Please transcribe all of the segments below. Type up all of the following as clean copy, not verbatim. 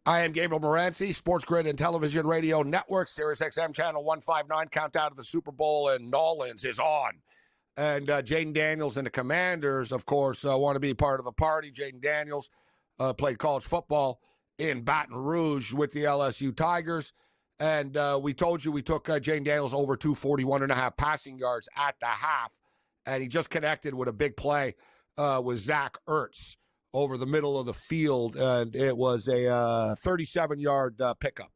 I am Gabriel Morency, SportsGrid and Television Radio Network, Sirius XM Channel 159. Countdown to the Super Bowl in Nolans is on. And Jaden Daniels and the Commanders, of course, want to be part of the party. Jaden Daniels played college football in Baton Rouge with the LSU Tigers. And we told you we took Jaden Daniels over 241.5 passing yards at the half. And he just connected with a big play with Zach Ertz over the middle of the field, and it was a 37-yard pickup.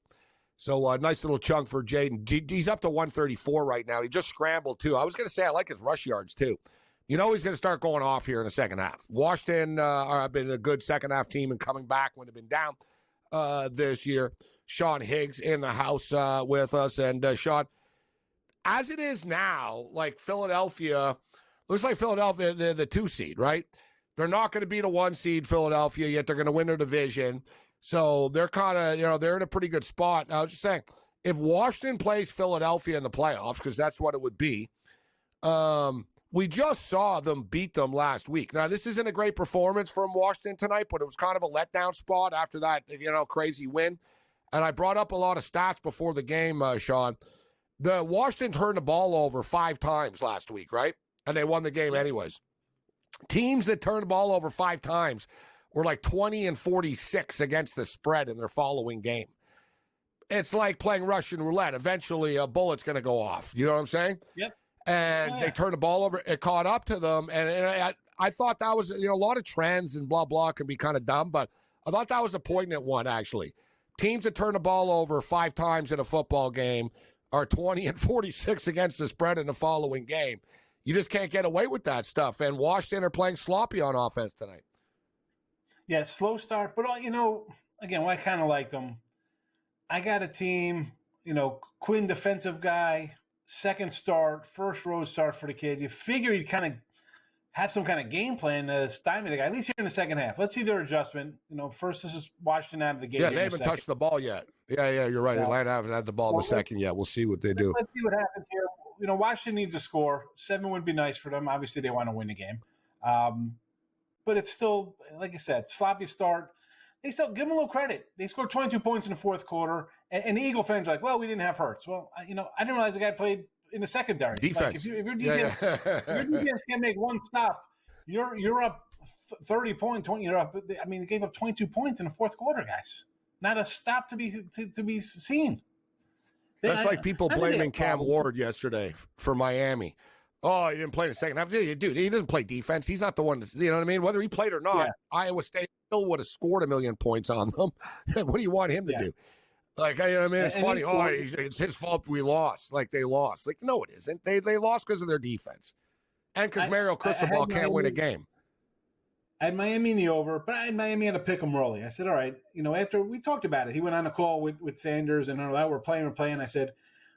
So a nice little chunk for Jaden. He's up to 134 right now. He just scrambled, too. I was going to say I like his rush yards, too. You know he's going to start going off here in the second half. Washington have been a good second-half team and coming back when they've been down this year. Sean Higgs in the house with us. And, Sean, as it is now, like Philadelphia, looks like Philadelphia, the 2 seed, right? They're not going to be the 1 seed, Philadelphia, yet they're going to win their division. So they're kind of, they're in a pretty good spot. Now, I was just saying, if Washington plays Philadelphia in the playoffs, because that's what it would be, we just saw them beat them last week. Now, this isn't a great performance from Washington tonight, but it was kind of a letdown spot after that, crazy win. And I brought up a lot of stats before the game, Sean. The Washington turned the ball over 5 times last week, right? And they won the game anyways. Teams that turned the ball over 5 times were like 20-46 against the spread in their following game. It's like playing Russian roulette. Eventually, a bullet's going to go off. You know what I'm saying? Yep. And they turned the ball over. It caught up to them. And I thought that was, a lot of trends and blah, blah can be kind of dumb. But I thought that was a poignant one, actually. Teams that turn the ball over 5 times in a football game are 20-46 against the spread in the following game. You just can't get away with that stuff. And Washington are playing sloppy on offense tonight. Yeah, slow start. But, again, I kind of liked them. I got a team, Quinn defensive guy, second start, first road start for the kid. You figure you'd kind of have some kind of game plan to stymie the guy, at least here in the second half. Let's see their adjustment. First this is Washington out of the game. Yeah, they haven't touched the ball yet. Yeah, you're right. Atlanta haven't had the ball in the second yet. We'll see what they do. Let's see what happens here. Washington needs a score. 7 would be nice for them. Obviously, they want to win the game. But it's still, like I said, sloppy start. They still give them a little credit. They scored 22 points in the fourth quarter, and the Eagle fans are like, well, we didn't have Hurts. Well, I didn't realize the guy played in the secondary. Defense. Like if your defense can't make one stop, you're up 30 points, 20. You're up. They gave up 22 points in the fourth quarter, guys. Not a stop to be seen. That's like people blaming Cam Ward yesterday for Miami. Oh, he didn't play in the second half. Dude, he doesn't play defense. He's not the one to, you know what I mean? Whether he played or not, Iowa State still would have scored 1 million points on them. What do you want him to do? Like, it's funny. It's his fault we lost. Like, they lost. Like, no, it isn't. They lost because of their defense. And because Mario Cristobal can't win a game. I had Miami in the over, but I had Miami at a pick 'em early. I said, all right, after we talked about it, he went on a call with Sanders and all that. We're playing. I said,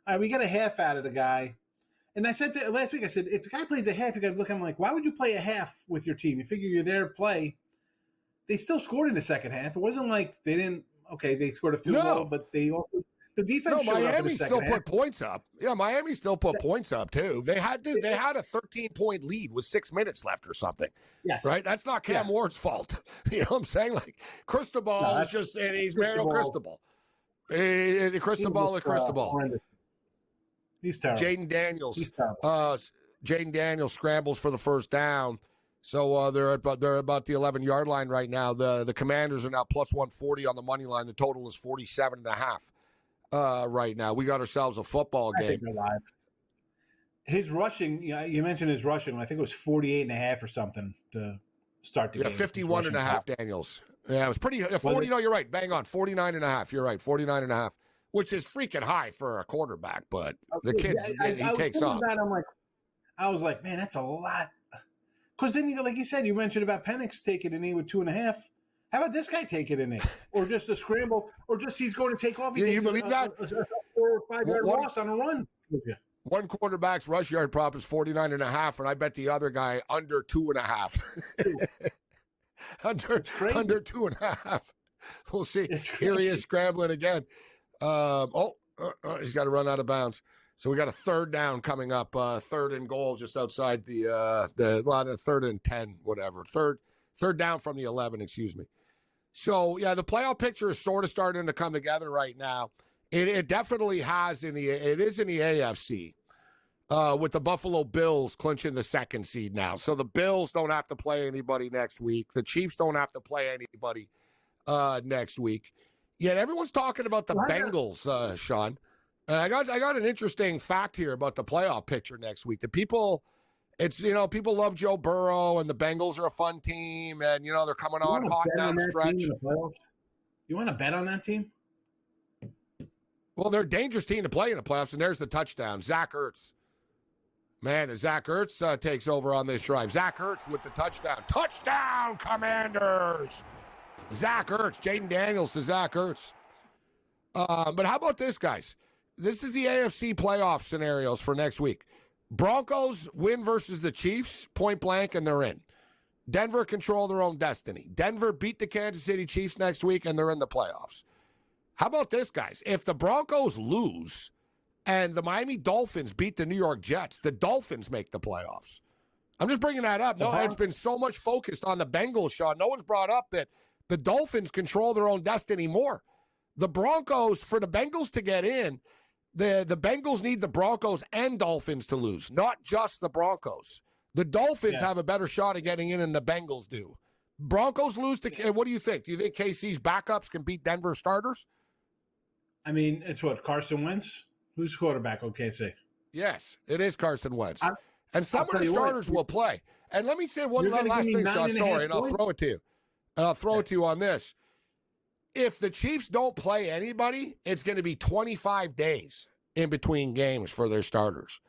all right, we got a half out of the guy. And I said last week, I said, if the guy plays a half, you got to look at him like, why would you play a half with your team? You figure you're there to play. They still scored in the second half. It wasn't like they didn't, they scored a field goal, but they also, the defense showed up in the second half. Miami still put points up. Yeah, Miami still put points up, too. They had a 13-point lead with 6 minutes left or something. Yes. Right? That's not Cam Ward's fault. You know what I'm saying? Like, Cristobal is just, and he's Mario Cristobal. Cristobal is Cristobal. He's terrible. Jaden Daniels. He's terrible. Jaden Daniels scrambles for the first down. So they're about the 11-yard line right now. The Commanders are now plus 140 on the money line. The total is 47.5 right now. We got ourselves a football game. I think they're live. His rushing, you mentioned his rushing. I think it was 48.5 or something to start the game. 51.5, Daniels. Yeah, it was pretty 40. No, you're right. Bang on. 49.5. You're right. 49.5. Which is freaking high for a quarterback, but the kid, he takes off. I was like, man, that's a lot. Because then, like you said, you mentioned about Penix taking an knee with 2.5. How about this guy taking a knee? Or just a scramble, or just he's going to take off. You believe that? A 4 or 5 yard loss on a run. One quarterback's rush yard prop is 49.5, and I bet the other guy under 2.5. under 2.5. We'll see. Here he is scrambling again. He's got to run out of bounds. So we got a third down coming up, third and goal just outside the 3rd and 10, whatever. Third down from the 11, excuse me. So, yeah, the playoff picture is sort of starting to come together right now. It definitely has it is in the AFC with the Buffalo Bills clinching the 2nd seed now. So the Bills don't have to play anybody next week. The Chiefs don't have to play anybody next week. Yet everyone's talking about the Bengals, Sean. And I got an interesting fact here about the playoff picture next week. The people, people love Joe Burrow and the Bengals are a fun team, and they're coming on hot down the stretch. You want to bet on that team? Well, they're a dangerous team to play in the playoffs, and there's the touchdown. Zach Ertz. Man, as Zach Ertz takes over on this drive. Zach Ertz with the touchdown. Touchdown, Commanders! Zach Ertz. Jaden Daniels to Zach Ertz. But how about this, guys? This is the AFC playoff scenarios for next week. Broncos win versus the Chiefs, point blank, and they're in. Denver control their own destiny. Denver beat the Kansas City Chiefs next week, and they're in the playoffs. How about this, guys? If the Broncos lose and the Miami Dolphins beat the New York Jets, the Dolphins make the playoffs. I'm just bringing that up. No, it's been so much focused on the Bengals, Sean. No one's brought up that the Dolphins control their own destiny more. The Broncos, for the Bengals to get in, the Bengals need the Broncos and Dolphins to lose, not just the Broncos. The Dolphins have a better shot at getting in than the Bengals do. Broncos lose to, what do you think? Do you think KC's backups can beat Denver starters? I mean, it's what, Carson Wentz? Who's quarterback on KC? Yes, it is Carson Wentz. And some of the starters will play. And let me say one last thing, Sean, sorry, and I'll throw it to you. And I'll throw it to you on this. If the Chiefs don't play anybody, it's going to be 25 days in between games for their starters.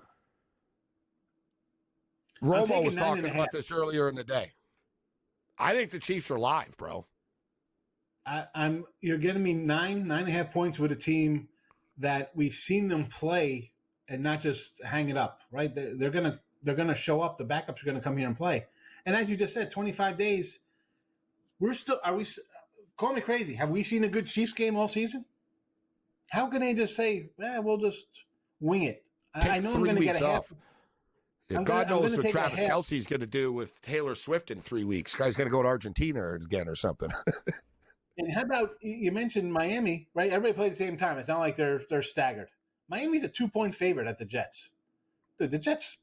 Romo was talking about this earlier in the day. I think the Chiefs are live, bro. You're getting me 9.5 points with a team that we've seen them play and not just hang it up, right? They're gonna show up. The backups are gonna come here and play. And as you just said, 25 days. Call me crazy. Have we seen a good Chiefs game all season? How can they just say, we'll just wing it? I know I'm going to get a half. God knows what Travis Kelce's going to do with Taylor Swift in 3 weeks. Guy's going to go to Argentina again or something. And how about, you mentioned Miami, right? Everybody plays at the same time. It's not like they're staggered. Miami's a 2-point favorite at the Jets. Dude, the Jets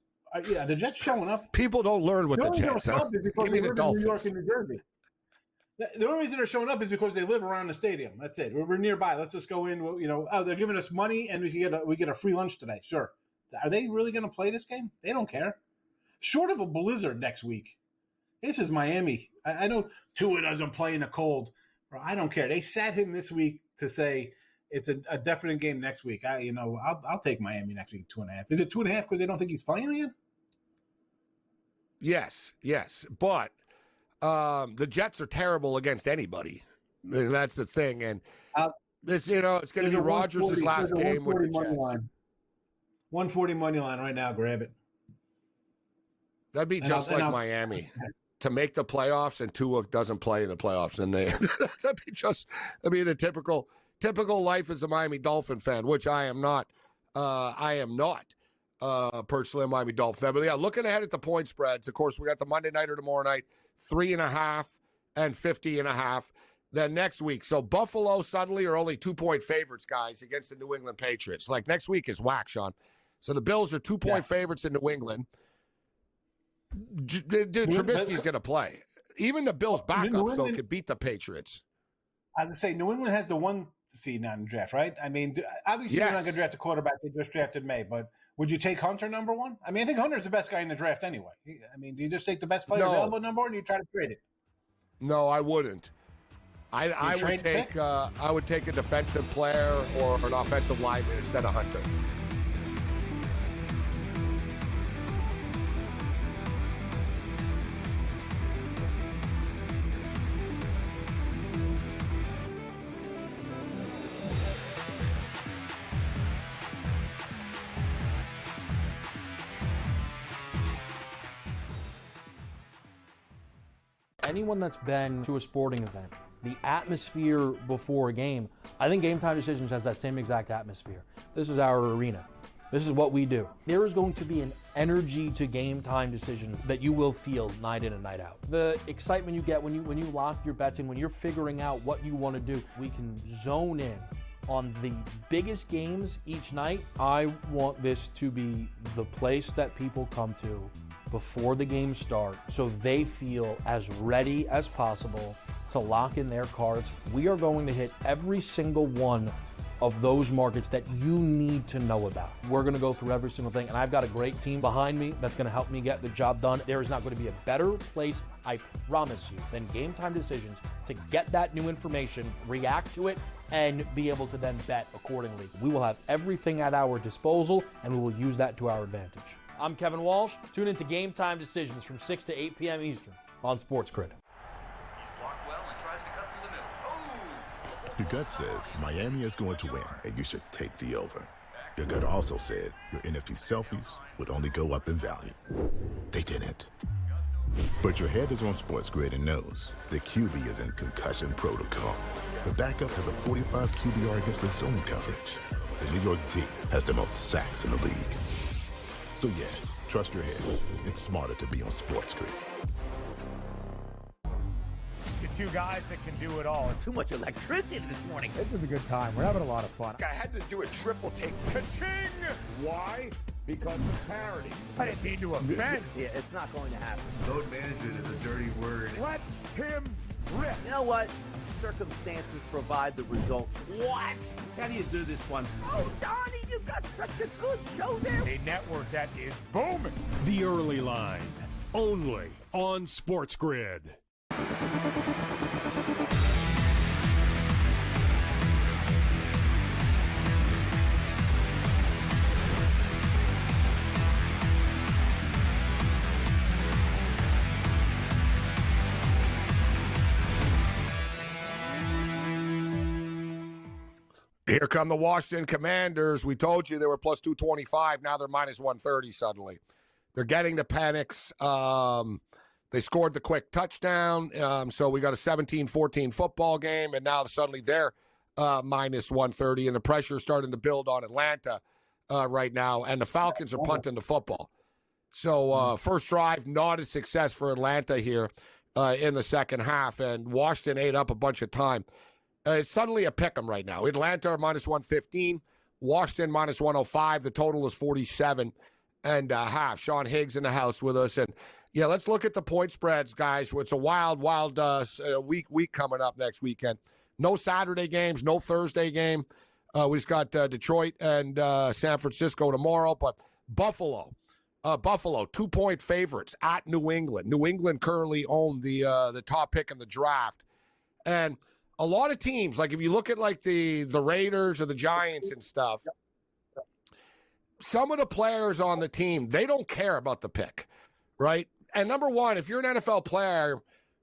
showing up. People don't learn with the Jets. Give me the Dolphins. New York and New Jersey. The only reason they're showing up is because they live around the stadium. That's it. We're nearby. Let's just go in. They're giving us money and we get a free lunch today. Sure. Are they really going to play this game? They don't care. Short of a blizzard next week. This is Miami. I know Tua doesn't play in the cold. I don't care. They sat him this week to say it's a definite game next week. I'll take Miami next week 2.5. Is it 2.5 because they don't think he's playing again? Yes. But the Jets are terrible against anybody. That's the thing. And this, it's going to be Rodgers' last game with the Jets. 140 money line right now. Grab it. That'd be just like Miami to make the playoffs, and Tua doesn't play in the playoffs, and that'd be the typical life as a Miami Dolphin fan, which I am not. Personally a Miami Dolphin fan. But yeah, looking ahead at the point spreads, of course, we got the Monday nighter tomorrow night, 3.5 and 50.5. Then next week, so Buffalo suddenly are only 2-point favorites, guys, against the New England Patriots. Like next week is whack, Sean. So the Bills are 2-point favorites in New England. Dude, Trubisky's going to play. Even the Bills' backups, though, could beat the Patriots. I would say New England has the 1 seed now in the draft, right? I mean, obviously you're not going to draft a quarterback. They just drafted May, but would you take Hunter number 1? I mean, I think Hunter's the best guy in the draft anyway. I mean, do you just take the best player available number 1, or do you try to trade it? No, I wouldn't. I would take a defensive player or an offensive lineman instead of Hunter. Anyone that's been to a sporting event, the atmosphere before a game, I think Game Time Decisions has that same exact atmosphere. This is our arena. This is what we do. There is going to be an energy to game time decisions that you will feel night in and night out. The excitement you get when you lock your bets in, when you're figuring out what you want to do, we can zone in on the biggest games each night. I want this to be the place that people come to before the games start so they feel as ready as possible to lock in their cards. We are going to hit every single one of those markets that you need to know about. We're gonna go through every single thing, and I've got a great team behind me that's gonna help me get the job done. There is not gonna be a better place, I promise you, than Game Time Decisions to get that new information, react to it, and be able to then bet accordingly. We will have everything at our disposal, and we will use that to our advantage. I'm Kevin Walsh. Tune into Game Time Decisions from 6 to 8 p.m. Eastern on SportsGrid. Your gut says Miami is going to win, and you should take the over. Your gut also said your NFT selfies would only go up in value. They didn't. But your head is on SportsGrid and knows the QB is in concussion protocol. The backup has a 45 QBR against the zone coverage. The New York D has the most sacks in the league. So yeah, trust your head. It's smarter to be on SportsGrid. Two guys that can do it all. Too much electricity this morning. This is a good time. We're having a lot of fun. I had to do a triple take. Ka-ching! Why? Because of parity. I didn't mean to offend. Yeah, it's not going to happen. Load management is a dirty word. Let him rip. You know what? Circumstances provide the results. What? How do you do this one? Oh, Donnie, you've got such a good show there. A network that is booming. The Early Line, only on SportsGrid. Here come the Washington Commanders. We told you they were plus 225. Now they're minus 130 suddenly. They're getting the panics. They scored the quick touchdown. So we got a 17-14 football game, and now suddenly they're minus 130, and the pressure is starting to build on Atlanta right now, and the Falcons are punting the football. So first drive, not a success for Atlanta here in the second half, and Washington ate up a bunch of time. It's suddenly a pick 'em right now. Atlanta are minus 115, Washington minus 105. The total is 47 and a half. Sean Higgs in the house with us. And, yeah, let's look at the point spreads, guys. It's a wild week coming up next weekend. No Saturday games, no Thursday game. We just got Detroit and San Francisco tomorrow. But Buffalo, 2-point favorites at New England. New England currently own the top pick in the draft. And a lot of teams, like if you look at like the Raiders or the Giants and stuff, some of the players on the team, they don't care about the pick, right? And number one, if you're an NFL player,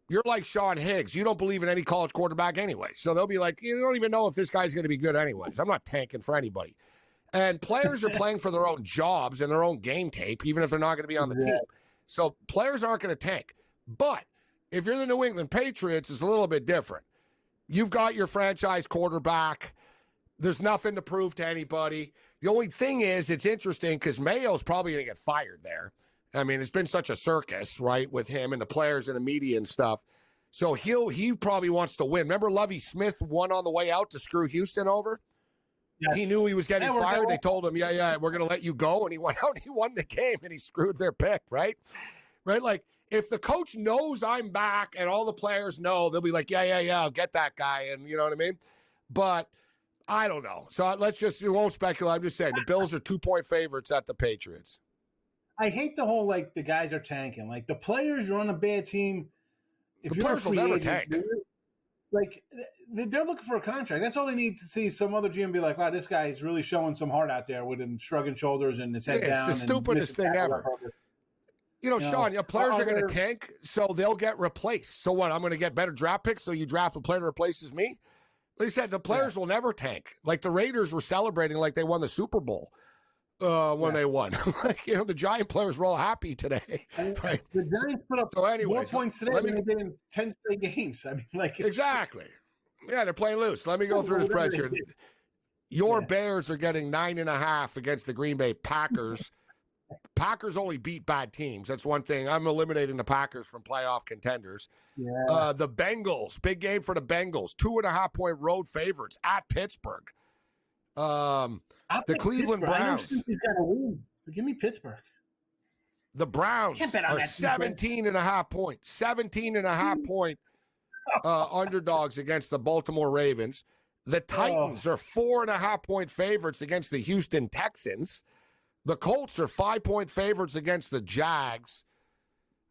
you're like Sean Higgs. You don't believe in any college quarterback anyway. So they'll be like, you don't even know if this guy's going to be good anyways. I'm not tanking for anybody. And players are playing for their own jobs and their own game tape, even if they're not going to be on the team. So players aren't going to tank. But if you're the New England Patriots, it's a little bit different. You've got your franchise quarterback. There's nothing to prove to anybody. The only thing is, it's interesting because Mayo's probably going to get fired there. I mean, it's been such a circus, right, with him and the players and the media and stuff. So he probably wants to win. Remember Lovie Smith won on the way out to screw Houston over? Yes. He knew he was getting fired. They told him, yeah, we're going to let you go. And he went out and he won the game and he screwed their pick, right? Right? Like, if the coach knows I'm back and all the players know, they'll be like, yeah, I'll get that guy. And you know what I mean? But I don't know. So we won't speculate. I'm just saying the Bills are 2-point favorites at the Patriots. I hate the whole, like, the guys are tanking. Like, the players, you're on a bad team. If the you're players will never tank. Like, they're looking for a contract. That's all they need to see some other GM be like, wow, this guy is really showing some heart out there with him shrugging shoulders and his head down. It's the stupidest thing ever. You know, Sean, players are going to tank, so they'll get replaced. So what, I'm going to get better draft picks, so you draft a player that replaces me? Like I said, the players will never tank. Like the Raiders were celebrating like they won the Super Bowl when they won. Like, the Giant players were all happy today. Right? The Giants put up more points today than they did in 10 straight games. I mean, like, exactly. Yeah, they're playing loose. Let me go through this spreadsheet. Your Bears are getting 9.5 against the Green Bay Packers. Packers only beat bad teams. That's one thing. I'm eliminating the Packers from playoff contenders. Yeah. The Bengals, big game for the Bengals. 2.5-point road favorites at Pittsburgh. The Cleveland Browns. He's got to win. Give me Pittsburgh. The Browns Can't bet on are that 17.5 points. 17.5 point underdogs against the Baltimore Ravens. The Titans are 4.5 point favorites against the Houston Texans. The Colts are 5-point favorites against the Jags.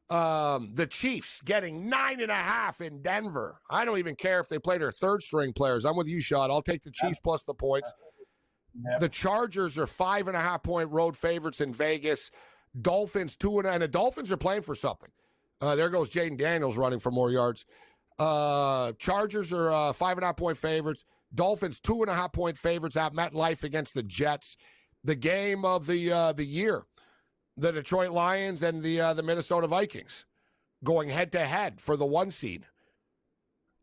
The Chiefs getting 9.5 in Denver. I don't even care if they play their third-string players. I'm with you, Sean. I'll take the Chiefs plus the points. Yep. The Chargers are 5.5-point road favorites in Vegas. Dolphins 2.5, and the Dolphins are playing for something. There goes Jaden Daniels running for more yards. Chargers are 5.5-point favorites. Dolphins 2.5-point favorites at MetLife against the Jets. The game of the year, the Detroit Lions and the Minnesota Vikings going head-to-head for the 1 seed.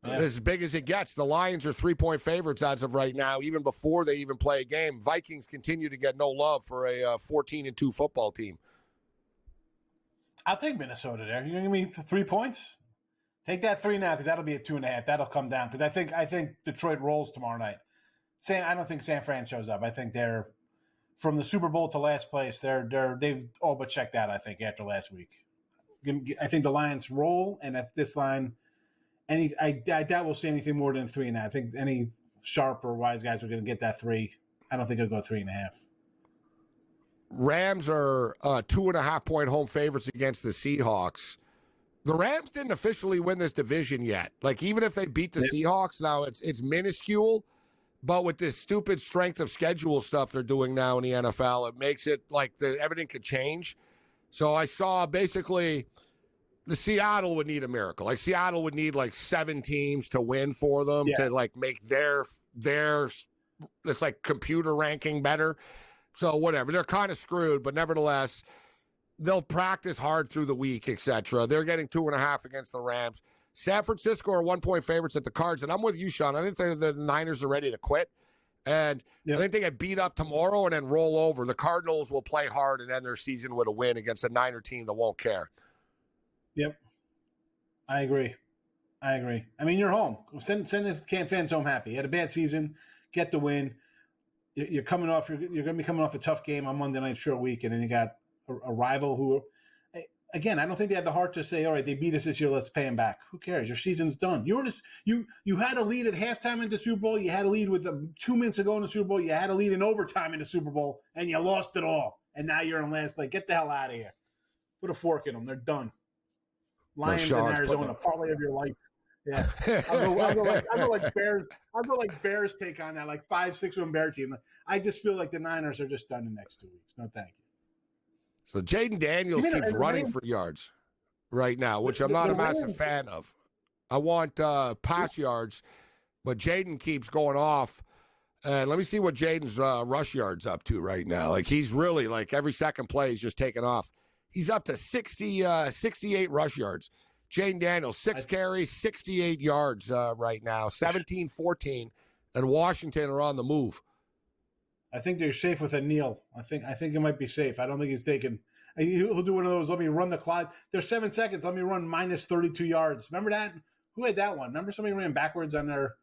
Yeah. As big as it gets. The Lions are 3-point favorites as of right now, even before they even play a game. Vikings continue to get no love for a 14-2 football team. I'll take Minnesota there. You're going to give me 3 points? Take that 3 now, because that'll be a 2.5. That'll come down, because I think Detroit rolls tomorrow night. I don't think San Fran shows up. I think they're from the Super Bowl to last place. They've all but checked out, I think, after last week. I think the Lions roll, and if this line, I doubt we'll see anything more than 3.5. I think any sharp or wise guys are going to get that 3. I don't think it'll go 3.5. Rams are 2.5-point home favorites against the Seahawks. The Rams didn't officially win this division yet. Like, even if they beat the Seahawks, now it's minuscule. But with this stupid strength of schedule stuff they're doing now in the NFL, it makes it like everything could change. So I saw basically the Seattle would need a miracle. Like, Seattle would need like 7 teams to win for them to like make their this like computer ranking better. So whatever, they're kind of screwed, but nevertheless, they'll practice hard through the week, etc. They're getting 2.5 against the Rams. San Francisco are 1-point favorites at the Cards, and I'm with you, Sean. I think the Niners are ready to quit, and I think they get beat up tomorrow and then roll over. The Cardinals will play hard and end their season with a win against a Niner team that won't care. Yep, I agree. I mean, you're home. Send the fans home happy. You had a bad season. Get the win. You're coming off. You're going to be coming off a tough game on Monday night, short week, and then you got a rival who. Again, I don't think they had the heart to say, all right, they beat us this year, let's pay them back. Who cares? Your season's done. You had a lead at halftime in the Super Bowl. You had a lead with 2 minutes ago in the Super Bowl. You had a lead in overtime in the Super Bowl, and you lost it all. And now you're in last place. Get the hell out of here. Put a fork in them. They're done. Lions in Arizona, parlay of your life. Yeah. I'll go like Bears. I'll go like Bears take on that, like 5-6-1 Bear team. I just feel like the Niners are just done in the next 2 weeks. No, thank you. So Jaden Daniels keeps running for yards right now, which I'm not a massive fan of. I want pass yards, but Jaden keeps going off. And let me see what Jaden's rush yards up to right now. Like, he's really, like, every second play he's just taking off. He's up to 68 rush yards. Jaden Daniels, 6 carries, 68 yards right now, 17-14, and Washington are on the move. I think they're safe with a kneel. I think it might be safe. I don't think he's taking. He'll do one of those. Let me run the clock. There's 7 seconds. Let me run minus 32 yards. Remember that? Who had that one? Remember somebody ran backwards on their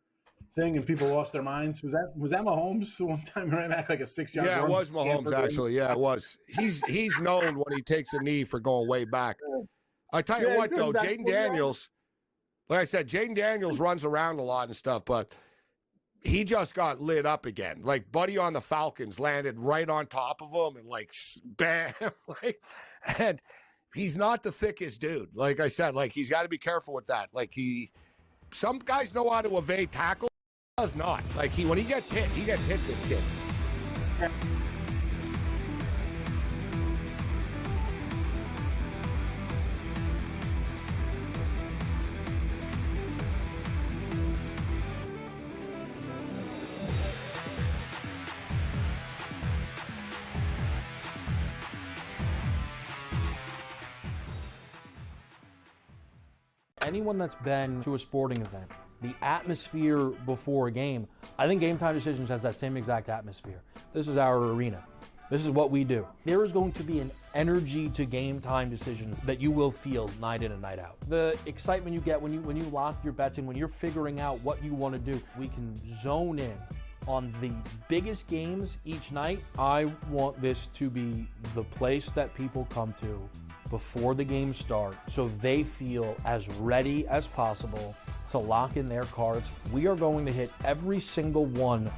thing and people lost their minds? Was that Mahomes? One time he ran back like a 6-yard. Yeah, it was Mahomes actually. Yeah, it was. He's known when he takes a knee for going way back. I tell you what though, Jaden Daniels. Like I said, Jaden Daniels runs around a lot and stuff, but. He just got lit up again. Like, Buddy on the Falcons landed right on top of him and, like, bam. And he's not the thickest dude. Like I said, like, he's got to be careful with that. Like, some guys know how to evade tackle. He does not. Like, when he gets hit, this kid. Anyone that's been to a sporting event The atmosphere before a game, I think Game Time Decisions has that same exact atmosphere. This is our arena. This is what we do. There is going to be an energy to Game Time Decisions that you will feel night in and night out. The excitement you get when you lock your bets in, when you're figuring out what you want to do, we can zone in on the biggest games each night. I want this to be the place that people come to before the games start so they feel as ready as possible to lock in their cards. We are going to hit every single one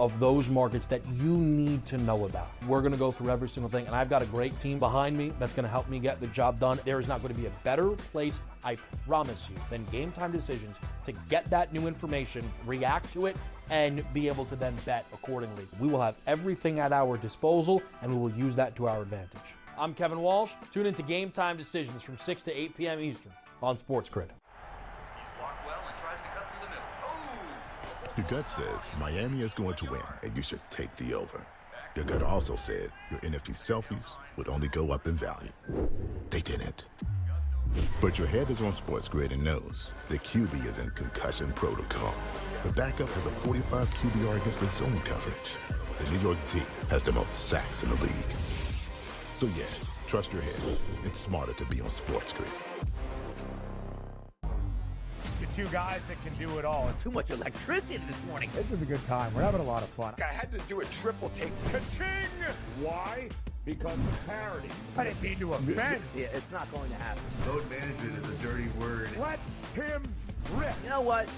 of those markets that you need to know about. We're going to go through every single thing, and I've got a great team behind me that's going to help me get the job done. There is not going to be a better place, I promise you, than Game Time Decisions to get that new information, react to it, and be able to then bet accordingly. We will have everything at our disposal, and we will use that to our advantage. I'm Kevin Walsh. Tune into Game Time Decisions from 6 to 8 p.m. Eastern on SportsGrid. Your gut says Miami is going to win, and you should take the over. Your gut also said your NFT selfies would only go up in value. They didn't. But your head is on SportsGrid and knows the QB is in concussion protocol. The backup has a 45 QBR against the zone coverage. The New York D has the most sacks in the league. So yeah, trust your head. It's smarter to be on SportsGrid. The two guys that can do it all. Too much electricity this morning. This is a good time. We're having a lot of fun. I had to do a triple take. Ka-ching! Why? Because of parity. I didn't mean to offend. Yeah, it's not going to happen. Load management is a dirty word. Let him rip. You know what?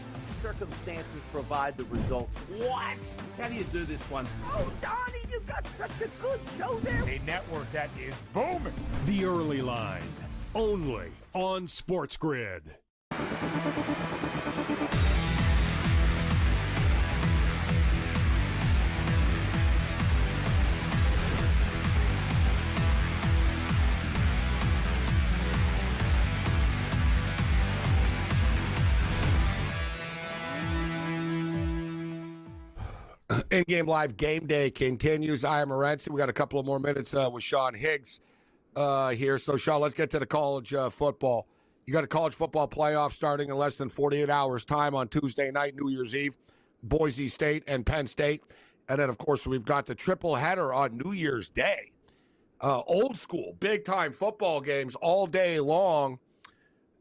Circumstances provide the results. What? How do you do this one? Oh, Donnie, you've got such a good show there. A network that is booming. The Early Line, only on SportsGrid. In-game live game day continues. I am Morency. We got a couple of more minutes with Sean Higgs here. So, Sean, let's get to the college football. You got a college football playoff starting in less than 48 hours' time on Tuesday night, New Year's Eve, Boise State and Penn State. And then, of course, we've got the triple header on New Year's Day. Old school, big-time football games all day long.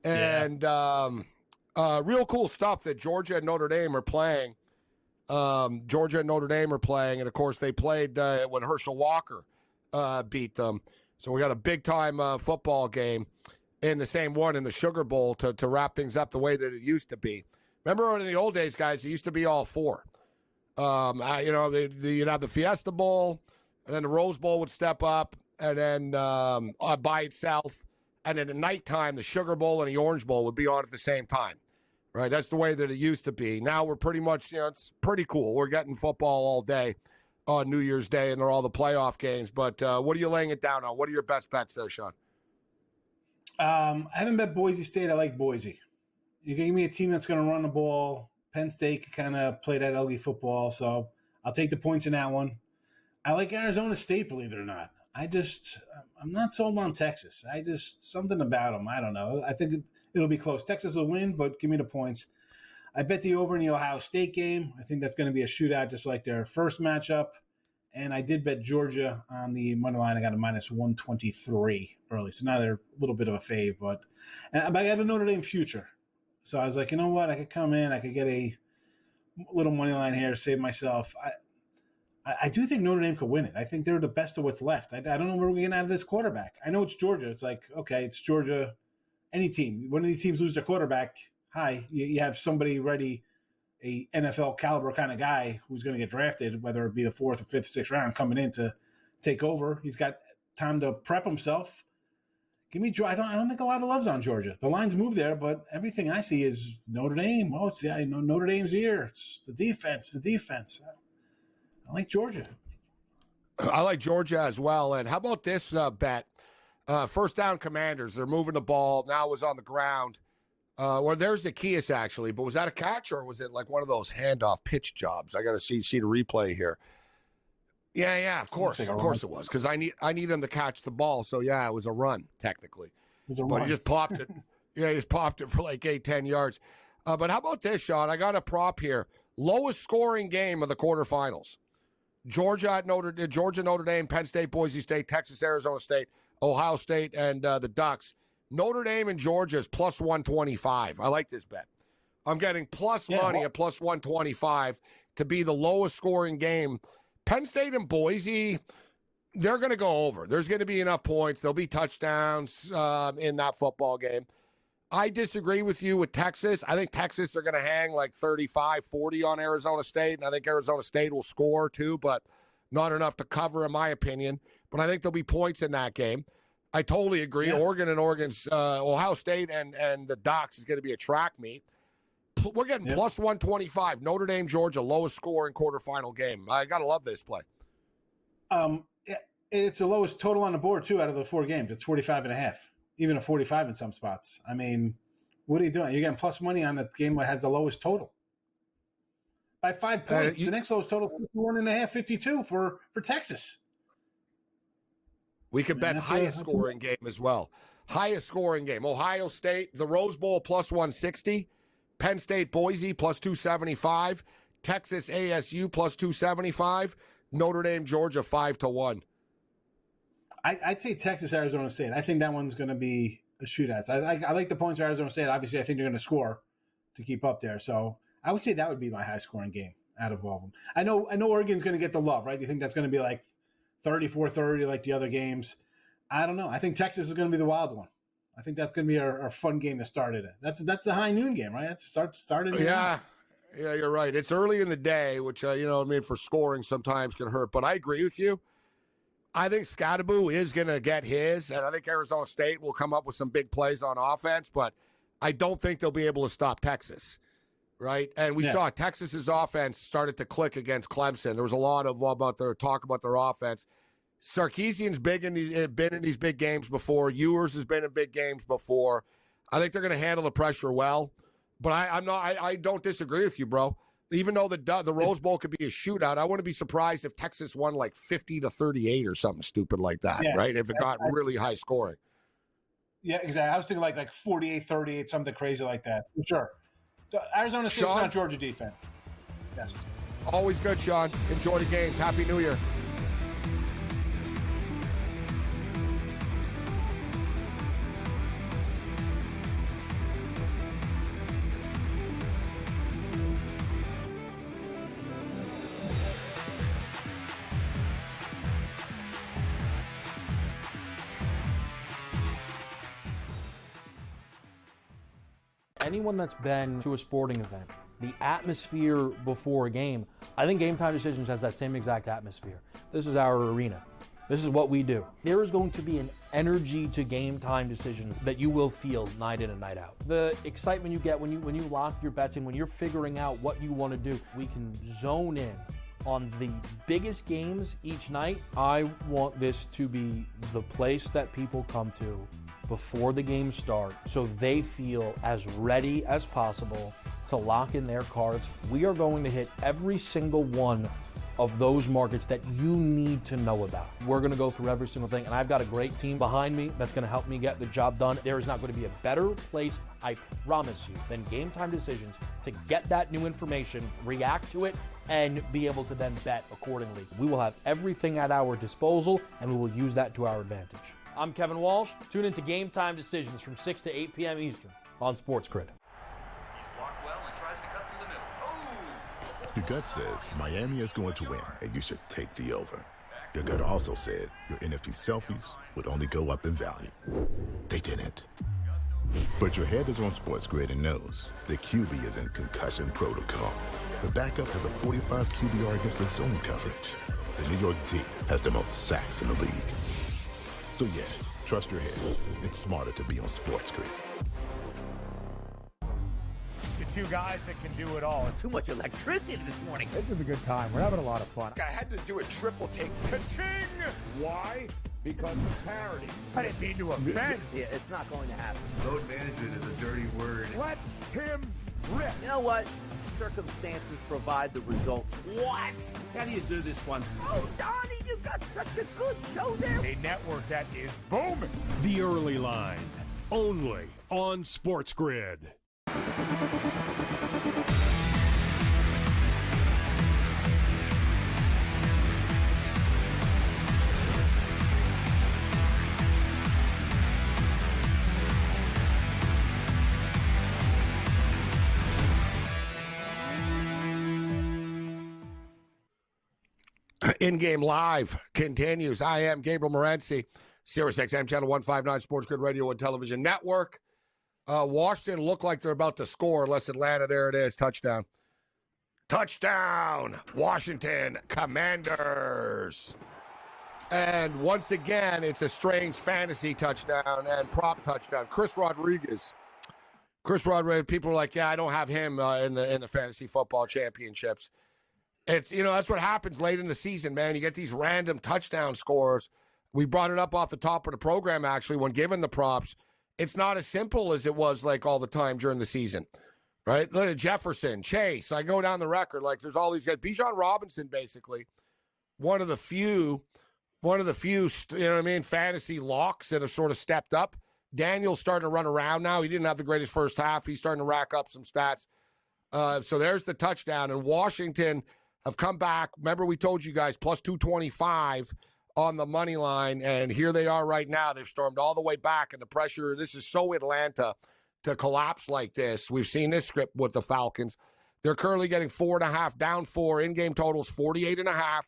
And real cool stuff that Georgia and Notre Dame are playing. And, of course, they played when Herschel Walker beat them. So we got a big-time football game in the same one in the Sugar Bowl to wrap things up the way that it used to be. Remember in the old days, guys, it used to be all four. You'd have the Fiesta Bowl, and then the Rose Bowl would step up, and then by itself. And then at nighttime, the Sugar Bowl and the Orange Bowl would be on at the same time. Right, that's the way that it used to be. Now we're pretty much, it's pretty cool. We're getting football all day on New Year's Day, and they're all the playoff games. But what are you laying it down on? What are your best bets, Sean? I haven't bet Boise State. I like Boise. You gave me a team that's going to run the ball. Penn State kind of play that ugly football, so I'll take the points in that one. I like Arizona State, believe it or not. I'm not sold on Texas. Something about them. I don't know. I think it'll be close. Texas will win, but give me the points. I bet the over in the Ohio State game. I think that's going to be a shootout just like their first matchup. And I did bet Georgia on the money line. I got a minus 123 early. So now they're a little bit of a fave. But I got a Notre Dame future. So I was like, you know what? I could come in. I could get a little money line here, save myself. I do think Notre Dame could win it. I think they're the best of what's left. I don't know where we're getting out of this quarterback. I know it's Georgia. It's like, okay, it's Georgia. Any team. When these teams lose their quarterback, you have somebody ready, a NFL caliber kind of guy who's going to get drafted, whether it be the 4th or 5th, 6th round, coming in to take over. He's got time to prep himself. Give me Georgia. I don't think a lot of love's on Georgia. The lines move there, but everything I see is Notre Dame. Oh, Notre Dame's here. It's the defense. I like Georgia. I like Georgia as well. And how about this bet? First down Commanders. They're moving the ball. Now it was on the ground. Well, there's Zacchaeus, actually. But was that a catch, or was it like one of those handoff pitch jobs? I got to see the replay here. Yeah, of course. Of course it was, because I need him to catch the ball. So, yeah, it was a run, technically. But he just popped it. Yeah, he just popped it for like 8-10 yards. But how about this, Sean? I got a prop here. Lowest scoring game of the quarterfinals. Georgia, Notre Dame, Penn State, Boise State, Texas, Arizona State, Ohio State, and the Ducks. Notre Dame and Georgia is plus 125. I like this bet. I'm getting money at plus 125 to be the lowest scoring game. Penn State and Boise, they're going to go over. There's going to be enough points. There'll be touchdowns in that football game. I disagree with you with Texas. I think Texas are going to hang like 35-40 on Arizona State, and I think Arizona State will score too, but not enough to cover in my opinion. But I think there'll be points in that game. I totally agree. Yeah. Ohio State and the Ducks is going to be a track meet. We're getting plus 125. Notre Dame, Georgia, lowest scoring quarterfinal game. I got to love this play. It's the lowest total on the board, too, out of the 4 games. It's 45.5, even a 45 in some spots. I mean, what are you doing? You're getting plus money on the game that has the lowest total. By 5 points, the next lowest total, 51.5, 52 for Texas. We could bet highest scoring game as well. Highest scoring game. Ohio State, the Rose Bowl, plus 160. Penn State, Boise, plus 275. Texas, ASU, plus 275. Notre Dame, Georgia, 5-1. I'd say Texas, Arizona State. I think that one's going to be a shootout. I like the points for Arizona State. Obviously, I think they're going to score to keep up there. So I would say that would be my high-scoring game out of all of them. I know Oregon's going to get the love, right? Do you think that's going to be like 34-30 like the other games? I don't know. I think Texas is going to be the wild one. I think that's going to be our fun game to start it. That's the high noon game, right? That's started. Yeah, you're right. It's early in the day, which for scoring sometimes can hurt. But I agree with you. I think Scadaboo is going to get his, and I think Arizona State will come up with some big plays on offense. But I don't think they'll be able to stop Texas, right? And we saw Texas's offense started to click against Clemson. There was a lot of talk about their offense. Sarkisian's been in these big games before. Ewers has been in big games before. I think they're going to handle the pressure well. But I don't disagree with you, bro. Even though the Rose Bowl could be a shootout, I wouldn't be surprised if Texas won like 50-38 or something stupid like that, right? If it got really high scoring. Yeah, exactly. I was thinking like 48-38, something crazy like that. For sure. Arizona State's not Georgia defense. Yes. Always good, Sean. Enjoy the games. Happy New Year. Anyone that's been to a sporting event, the atmosphere before a game, I think Game Time Decisions has that same exact atmosphere. This is our arena. This is what we do. There is going to be an energy to Game Time Decisions that you will feel night in and night out. The excitement you get when you lock your bets in, when you're figuring out what you want to do, we can zone in on the biggest games each night. I want this to be the place that people come to before the games start so they feel as ready as possible to lock in their cards. We are going to hit every single one of those markets that you need to know about. We're going to go through every single thing, and I've got a great team behind me that's going to help me get the job done. There is not going to be a better place, I promise you, than Game Time Decisions to get that new information, react to it, and be able to then bet accordingly. We will have everything at our disposal, and we will use that to our advantage. I'm Kevin Walsh. Tune into Game Time Decisions from 6 to 8 p.m. Eastern on SportsGrid. Your gut says Miami is going to win, and you should take the over. Your gut also said your NFT selfies would only go up in value. They didn't. But your head is on SportsGrid and knows the QB is in concussion protocol. The backup has a 45 QBR against the zone coverage. The New York D has the most sacks in the league. So yeah, trust your head. It's smarter to be on SportsGrid. The two guys that can do it all. Too much electricity this morning. This is a good time. We're having a lot of fun. I had to do a triple take. Ka-ching! Why? Because of parity. I didn't mean to offend. Yeah, it's not going to happen. Load management is a dirty word. Let him rip. You know what? Circumstances provide the results. What? How do you do this one? Oh, Donnie, you got such a good show there. A network that is booming. The Early Line, only on SportsGrid. In-game live continues. I am Gabriel Morency, SiriusXM Channel 159, SportsGrid Radio and Television Network. Washington look like they're about to score, unless Atlanta, there it is, touchdown. Touchdown, Washington Commanders. And once again, it's a strange fantasy touchdown and prop touchdown. Chris Rodriguez, people are like, yeah, I don't have him in the fantasy football championships. It's, that's what happens late in the season, man. You get these random touchdown scores. We brought it up off the top of the program, actually, when given the props. It's not as simple as it was, like, all the time during the season, right? Look at Jefferson, Chase. I go down the record. Like, there's all these guys. Bijan Robinson, basically, one of the few, fantasy locks that have sort of stepped up. Daniel's starting to run around now. He didn't have the greatest first half. He's starting to rack up some stats. So there's the touchdown. And Washington have come back. Remember, we told you guys plus 225 on the money line, and here they are right now. They've stormed all the way back, and the pressure, this is so Atlanta to collapse like this. We've seen this script with the Falcons. They're currently getting 4.5, down 4. In-game totals 48.5,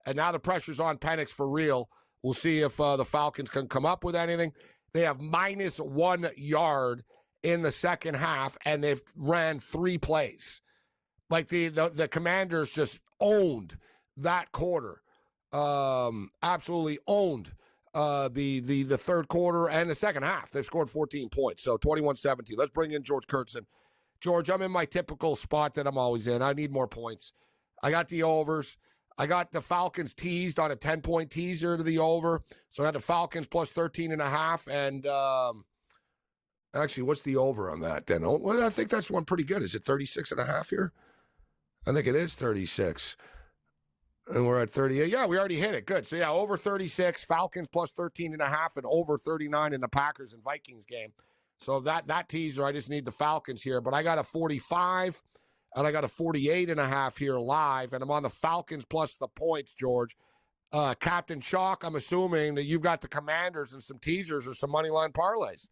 and now the pressure's on Penix for real. We'll see if the Falcons can come up with anything. They have minus 1 yard in the second half, and they've ran 3 plays. Like the Commanders just owned that quarter, absolutely owned the third quarter and the second half. They've scored 14 points, so 21-17. Let's bring in George Kurtzen. George, I'm in my typical spot that I'm always in. I need more points. I got the overs. I got the Falcons teased on a 10-point teaser to the over, so I got the Falcons plus 13.5, and actually, what's the over on that then? Well, I think that's one pretty good. Is it 36.5 here? I think it is 36. And we're at 38. Yeah, we already hit it. Good. So, yeah, over 36, Falcons plus 13.5, and over 39 in the Packers and Vikings game. So that teaser, I just need the Falcons here. But I got a 45, and I got a 48.5 here live, and I'm on the Falcons plus the points, George. Captain Chalk, I'm assuming that you've got the Commanders and some teasers or some money line parlays.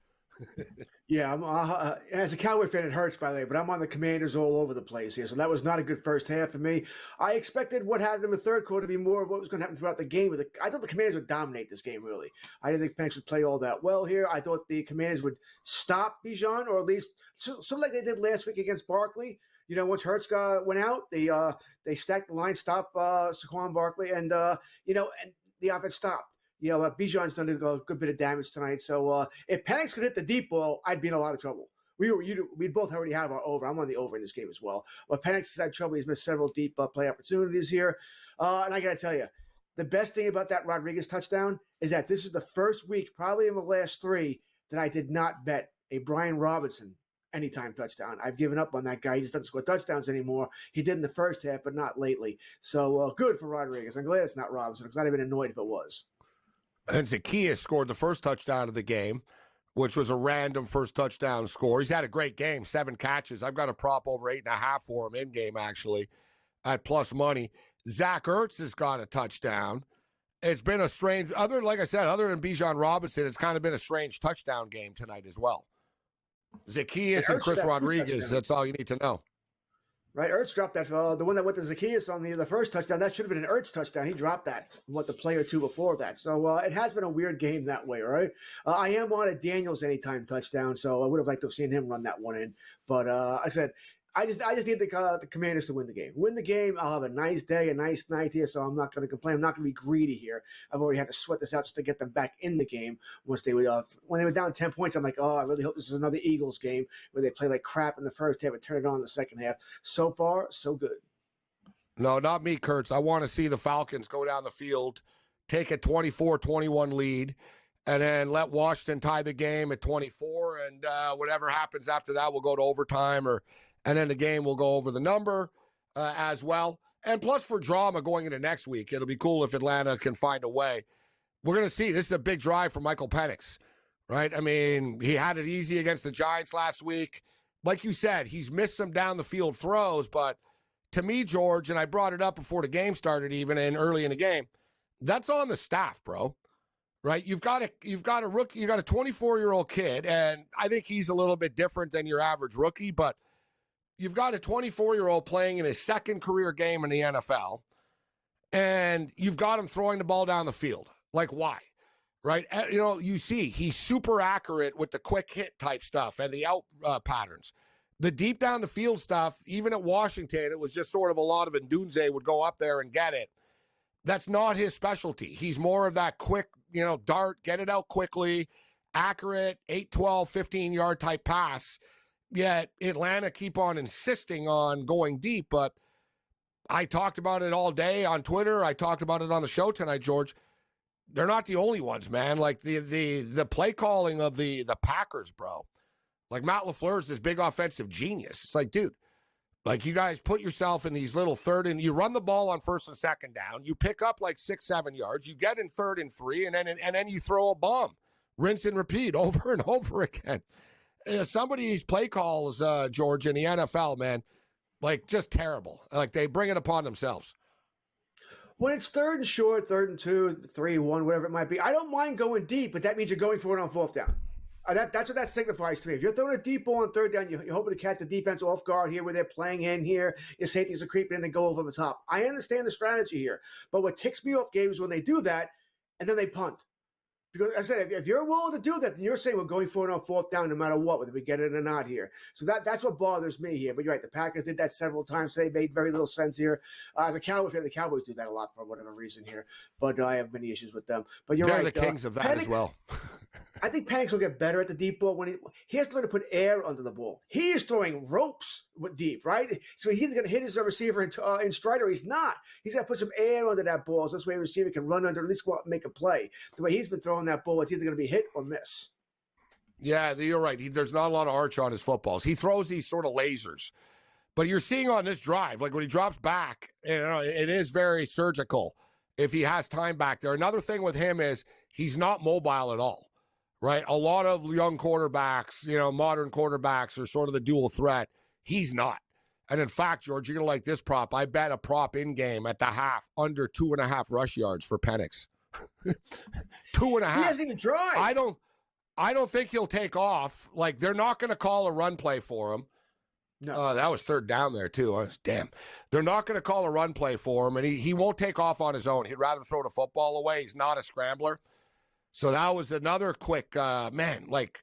Yeah, I'm, as a Cowboy fan, it hurts, by the way, but I'm on the Commanders all over the place here, so that was not a good first half for me. I expected what happened in the third quarter to be more of what was going to happen throughout the game. I thought the Commanders would dominate this game, really. I didn't think Penix would play all that well here. I thought the Commanders would stop Bijan, or at least sort of like they did last week against Barkley. Once Hurts went out, they stacked the line, stopped Saquon Barkley, and and the offense stopped. Bijan's done a good bit of damage tonight. So if Penix could hit the deep ball, I'd be in a lot of trouble. We both already have our over. I'm on the over in this game as well. But Penix has had trouble. He's missed several deep play opportunities here. And I got to tell you, the best thing about that Rodriguez touchdown is that this is the first week, probably in the last 3, that I did not bet a Brian Robinson anytime touchdown. I've given up on that guy. He just doesn't score touchdowns anymore. He did in the first half, but not lately. So good for Rodriguez. I'm glad it's not Robinson, because I'd have been annoyed if it was. And Zacchaeus scored the first touchdown of the game, which was a random first touchdown score. He's had a great game, 7 catches. I've got a prop over 8.5 for him in game, actually, at plus money. Zach Ertz has got a touchdown. It's been a strange, like I said, other than Bijan Robinson, it's kind of been a strange touchdown game tonight as well. Zacchaeus and Chris Rodriguez, that's all you need to know. Right, Ertz dropped that. The one that went to Zacchaeus on the first touchdown, that should have been an Ertz touchdown. He dropped that, the play or two before that. So it has been a weird game that way, right? I am on a Daniels anytime touchdown, so I would have liked to have seen him run that one in. But I said, I just need the Commanders to win the game. Win the game, I'll have a nice day, a nice night here, so I'm not going to complain. I'm not going to be greedy here. I've already had to sweat this out just to get them back in the game. Once they were when they were down 10 points, I'm like, I really hope this is another Eagles game where they play like crap in the first half and turn it on in the second half. So far, so good. No, not me, Kurtz. I want to see the Falcons go down the field, take a 24-21 lead, and then let Washington tie the game at 24, and whatever happens after that, we'll go to overtime and then the game will go over the number as well. And plus for drama going into next week, it'll be cool if Atlanta can find a way. We're going to see. This is a big drive for Michael Penix, right? I mean, he had it easy against the Giants last week. like you said, he's missed some down the field throws, but to me, George, and I brought it up before the game started, even and early in the game, that's on the staff, bro. Right? You've got a rookie, you got a 24-year-old kid, and I think he's a little bit different than your average rookie, but you've got a 24-year-old playing in his second career game in the NFL, and you've got him throwing the ball down the field. Like, why? Right? You see, he's super accurate with the quick hit type stuff and the out patterns. The deep down the field stuff, even at Washington, it was just sort of a lot of Ndunze would go up there and get it. That's not his specialty. He's more of that quick, dart, get it out quickly, accurate, 8, 12, 15-yard type pass. Yet Atlanta keep on insisting on going deep, but I talked about it all day on Twitter. I talked about it on the show tonight, George. They're not the only ones, man. Like the play calling of the Packers, bro. Like Matt LaFleur's this big offensive genius. It's like, dude, like you guys put yourself in these little third and you run the ball on first and second down. You pick up like 6, 7 yards. You get in 3rd and 3, and then you throw a bomb. Rinse and repeat over and over again. Some of these play calls, George, in the NFL, man, like just terrible. Like they bring it upon themselves. When it's 3rd and short, 3rd and 2, 3, 1, whatever it might be, I don't mind going deep, but that means you're going for it on 4th down. That's what that signifies to me. If you're throwing a deep ball on 3rd down, you're hoping to catch the defense off guard here where they're playing in here. Your safeties are creeping in and go over the top. I understand the strategy here. But what ticks me off, Gabe, is when they do that and then they punt. Because I said, if you're willing to do that, then you're saying we're going for it on 4th down no matter what, whether we get it or not here. So that's what bothers me here. But you're right, the Packers did that several times. They made very little sense here. As a Cowboy fan, the Cowboys do that a lot for whatever reason here. But I have many issues with them. But you're right. They're the kings of that as well. I think Penix will get better at the deep ball when he has to learn to put air under the ball. He is throwing ropes with deep, right? So he's going to hit his receiver in stride, or he's not. He's got to put some air under that ball. So this way a receiver can run under, at least go out and make a play. The way he's been throwing that ball, it's either going to be hit or miss. Yeah, you're right. There's not a lot of arch on his footballs. He throws these sort of lasers. But you're seeing on this drive, like when he drops back, it is very surgical if he has time back there. Another thing with him is he's not mobile at all. Right? A lot of young quarterbacks, modern quarterbacks are sort of the dual threat. He's not. And in fact, George, you're going to like this prop. I bet a prop in game at the half under 2.5 rush yards for Penix. 2.5. He hasn't even tried. I don't think he'll take off. Like they're not going to call a run play for him. No. That was 3rd down there too. Damn. They're not going to call a run play for him, and he won't take off on his own. He'd rather throw the football away. He's not a scrambler. So that was another quick, like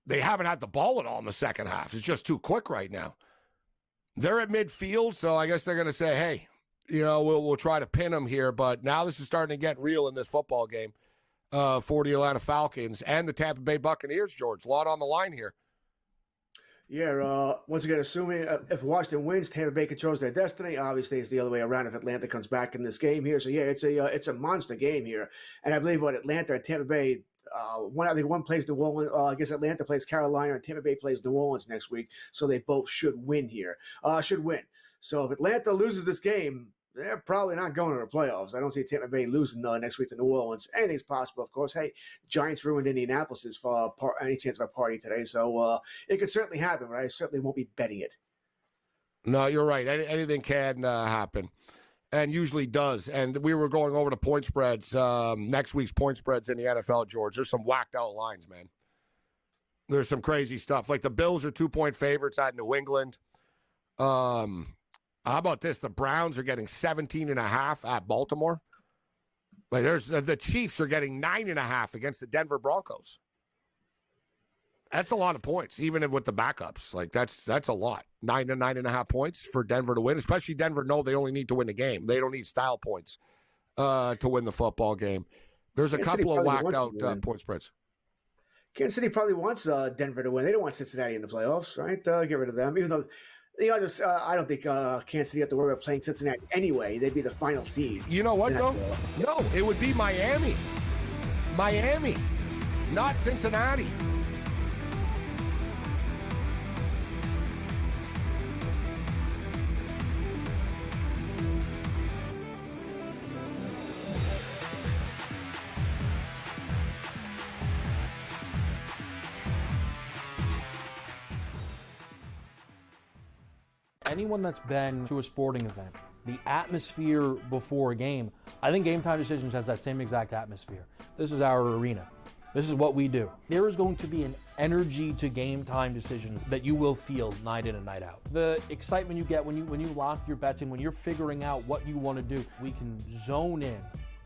they haven't had the ball at all in the second half. It's just too quick right now. They're at midfield, so I guess they're going to say, hey, we'll try to pin them here. But now this is starting to get real in this football game for the Atlanta Falcons and the Tampa Bay Buccaneers, George. A lot on the line here. Yeah, once again, assuming if Washington wins, Tampa Bay controls their destiny. Obviously, it's the other way around if Atlanta comes back in this game here. So, yeah, it's a monster game here. And I believe Atlanta and Tampa Bay, one plays New Orleans. I guess Atlanta plays Carolina and Tampa Bay plays New Orleans next week. So they both should win here. So if Atlanta loses this game, they're probably not going to the playoffs. I don't see Tampa Bay losing next week to New Orleans. Anything's possible, of course. Hey, Giants ruined Indianapolis for any chance of a party today. So it could certainly happen, but I certainly won't be betting it. No, you're right. Anything can happen and usually does. And we were going over the point spreads, next week's point spreads in the NFL, George. There's some whacked out lines, man. There's some crazy stuff. Like the Bills are 2-point favorites at New England. How about this? The Browns are getting 17.5 at Baltimore. Like the Chiefs are getting 9.5 against the Denver Broncos. That's a lot of points, even with the backups. Like that's a lot. 9 to 9.5 points for Denver to win. Especially Denver know they only need to win the game. They don't need style points to win the football game. There's a couple of whacked out point spreads. Kansas City probably wants Denver to win. They don't want Cincinnati in the playoffs, right? Get rid of them, even though. I don't think Kansas City have to worry about playing Cincinnati anyway. They'd be the final seed. You know what, though? No, it would be Miami. Miami, not Cincinnati. Anyone that's been to a sporting event, the atmosphere before a game, I think Game Time Decisions has that same exact atmosphere. This is our arena. This is what we do. There is going to be an energy to Game Time Decisions that you will feel night in and night out. The excitement you get when you lock your bets in, when you're figuring out what you want to do, we can zone in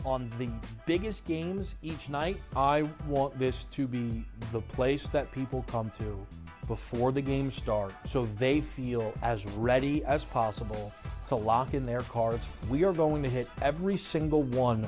on the biggest games each night. I want this to be the place that people come to before the games start so they feel as ready as possible to lock in their cards. We are going to hit every single one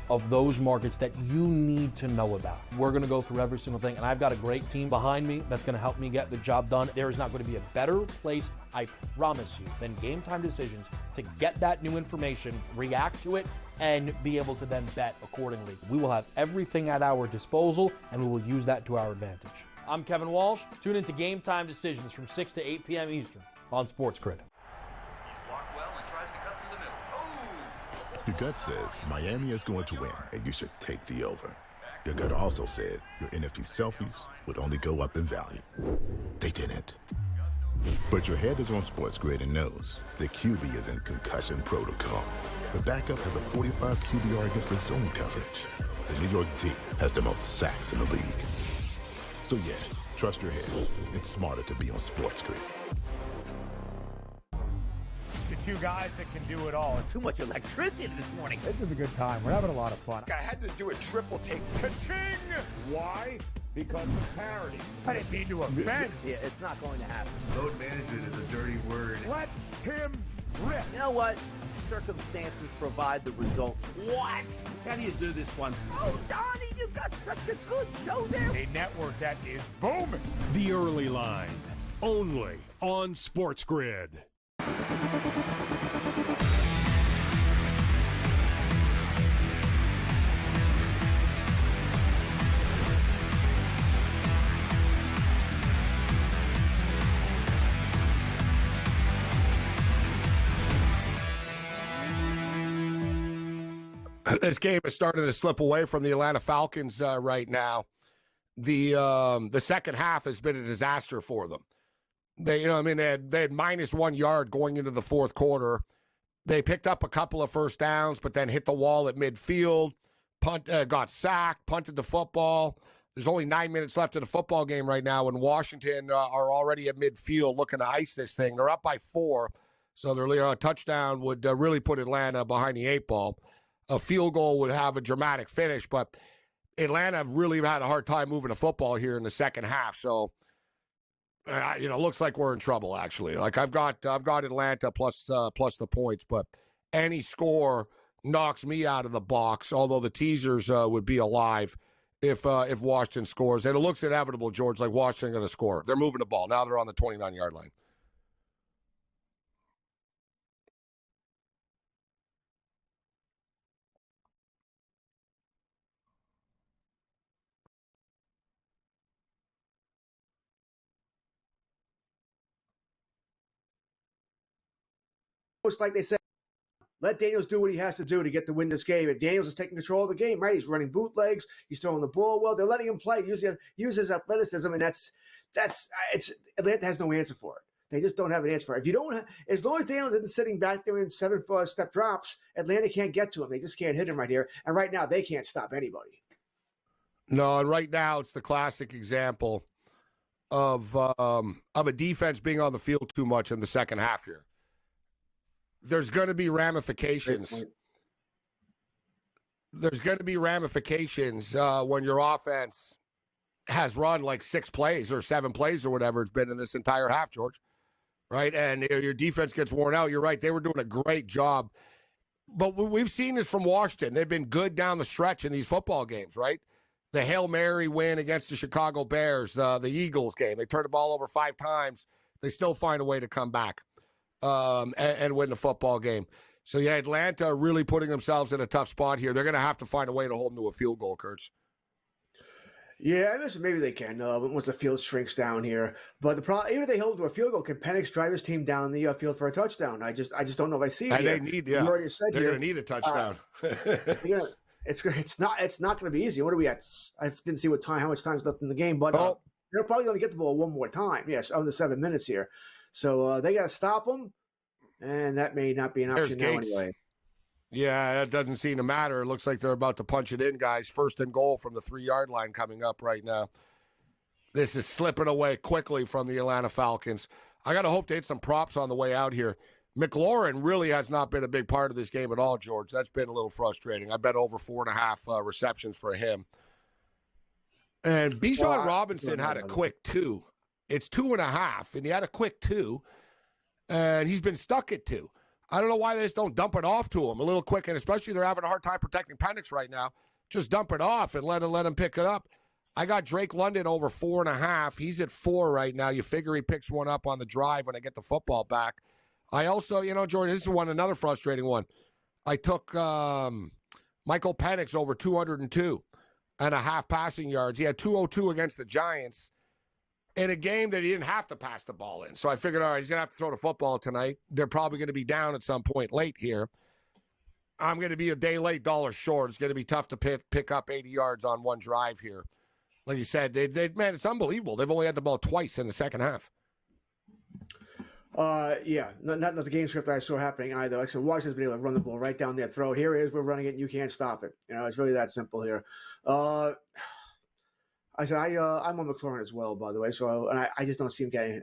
of those markets that you need to know about. We're going to go through every single thing, and I've got a great team behind me that's going to help me get the job done. There is not going to be a better place, I promise you, than Game Time Decisions to get that new information, react to it, and be able to then bet accordingly. We will have everything at our disposal, and we will use that to our advantage. I'm Kevin Walsh. Tune into Game Time Decisions from 6 to 8 p.m. Eastern on SportsGrid. Your gut says Miami is going to win, and you should take the over. Your gut also said your NFT selfies would only go up in value. They didn't. But your head is on SportsGrid and knows the QB is in concussion protocol. The backup has a 45 QBR against the zone coverage. The New York D has the most sacks in the league. So yeah, trust your head. It's smarter to be on SportsGrid. The two guys that can do it all. Too much electricity this morning. This is a good time. We're having a lot of fun. I had to do a triple take. Ka-ching! Why? Because of parity. I didn't mean to offend. Yeah, it's not going to happen. Load management is a dirty word. Let him rip. You know what? Circumstances provide the results. What? How do you do this once? Oh, Donnie, you've got such a good show there. A network that is booming. The Early Line, only on SportsGrid. This game is starting to slip away from the Atlanta Falcons right now. The second half has been a disaster for them. They had minus 1 yard going into the fourth quarter. They picked up a couple of first downs, but then hit the wall at midfield. Got sacked, punted the football. There's only 9 minutes left in the football game right now, and Washington are already at midfield looking to ice this thing. They're up by 4, so a touchdown would really put Atlanta behind the 8 ball. A field goal would have a dramatic finish, but Atlanta really had a hard time moving the football here in the second half. So, looks like we're in trouble, actually. Like I've got Atlanta plus the points, but any score knocks me out of the box, although the teasers would be alive if Washington scores. And it looks inevitable, George, like Washington going to score. They're moving the ball. Now they're on the 29-yard line. It's like they said, let Daniels do what he has to do to get to win this game. And Daniels is taking control of the game, right? He's running bootlegs. He's throwing the ball well. They're letting him play, use his athleticism, and Atlanta has no answer for it. They just don't have an answer for it. If you don't, as long as Daniels isn't sitting back there in 7-step drops, Atlanta can't get to him. They just can't hit him right here. And right now, they can't stop anybody. No, and right now it's the classic example of a defense being on the field too much in the second half here. There's going to be ramifications. There's going to be ramifications when your offense has run like 6 plays or 7 plays or whatever it's been in this entire half, George. Right? And your defense gets worn out. You're right. They were doing a great job. But we've seen this from Washington. They've been good down the stretch in these football games, right? The Hail Mary win against the Chicago Bears, the Eagles game. They turned the ball over 5 times. They still find a way to come back. And win the football game. So, yeah, Atlanta are really putting themselves in a tough spot here. They're going to have to find a way to hold them to a field goal, Kurtz. Yeah, maybe they can once the field shrinks down here. But the problem, even if they hold to a field goal, can Penix drive his team down the field for a touchdown? I just don't know if I see it. And here. They're going to need a touchdown. It's not going to be easy. What are we at? I didn't see how much time's left in the game, but they're probably going to get the ball one more time. Yes, under 7 minutes here. So they got to stop them. And that may not be an option now anyway. Yeah, that doesn't seem to matter. It looks like they're about to punch it in, guys. 1st and goal from the 3-yard line coming up right now. This is slipping away quickly from the Atlanta Falcons. I got to hope they hit some props on the way out here. McLaurin really has not been a big part of this game at all, George. That's been a little frustrating. I bet over 4.5 receptions for him. And Bijan Robinson had a quick 2. It's 2.5, and he had a quick 2, and he's been stuck at 2. I don't know why they just don't dump it off to him a little quick, and especially they're having a hard time protecting Penix right now. Just dump it off and let him pick it up. I got Drake London over 4.5. He's at 4 right now. You figure he picks one up on the drive when I get the football back. I also, Jordan, this is another frustrating one. I took Michael Penix over 202.5 passing yards. He had 202 against the Giants in a game that he didn't have to pass the ball in. So I figured, all right, he's going to have to throw the football tonight. They're probably going to be down at some point late here. I'm going to be a day late, dollar short. It's going to be tough to pick up 80 yards on one drive here. Like you said, man, it's unbelievable. They've only had the ball twice in the second half. Yeah, not the game script I saw happening either. Like I said, Washington's been able to run the ball right down their throat. Here it is, we're running it, and you can't stop it. It's really that simple here. I'm on McLaurin as well, by the way. So, and I just don't see him getting.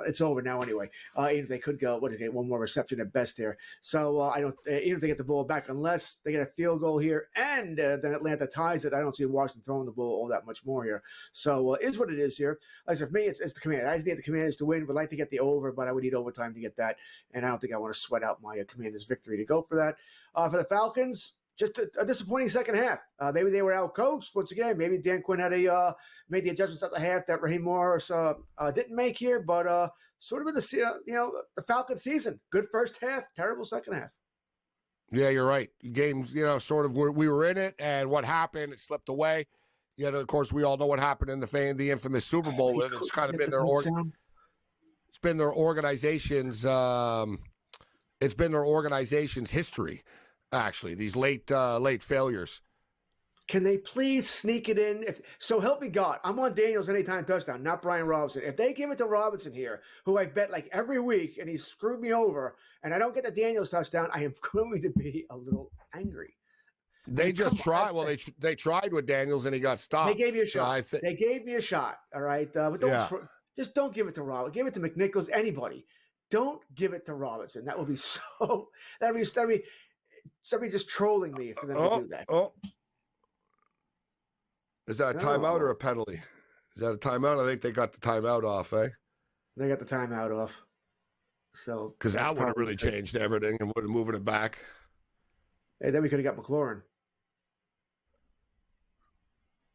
It's over now anyway. Even if they could go, one more reception at best here. So I don't. Even if they get the ball back, unless they get a field goal here, and then Atlanta ties it, I don't see Washington throwing the ball all that much more here. So is what it is here. Like I said, for me, it's the Commanders. I just need the Commanders to win. Would like to get the over, but I would need overtime to get that, and I don't think I want to sweat out my Commanders' victory to go for that. For the Falcons. Just a disappointing second half. Maybe they were out-coached once again. Maybe Dan Quinn had made the adjustments at the half that Raheem Morris didn't make here. But sort of in the Falcon season. Good first half, terrible second half. Yeah, you're right. Game, sort of we were in it, and what happened? It slipped away. Yet, of course, we all know what happened in the infamous Super Bowl. It's kind of been their It's been their organization's. It's been their organization's history. Actually, these late failures. Can they please sneak it in? So help me God, I'm on Daniels anytime touchdown, not Brian Robinson. If they give it to Robinson here, who I bet like every week, and he's screwed me over, and I don't get the Daniels touchdown, I am going to be a little angry. They just tried. Well, they tried with Daniels, and he got stopped. They gave you a shot. They gave me a shot. All right, but just don't give it to Robinson. Give it to McNichols. Anybody. Don't give it to Robinson. That would be so. That'd be somebody just trolling me for them to do that. Is that a timeout or a penalty? Is that a timeout? I think they got the timeout off, eh? They got the timeout off. So because that would have really changed everything and would have moving it back. Hey, then we could have got McLaurin.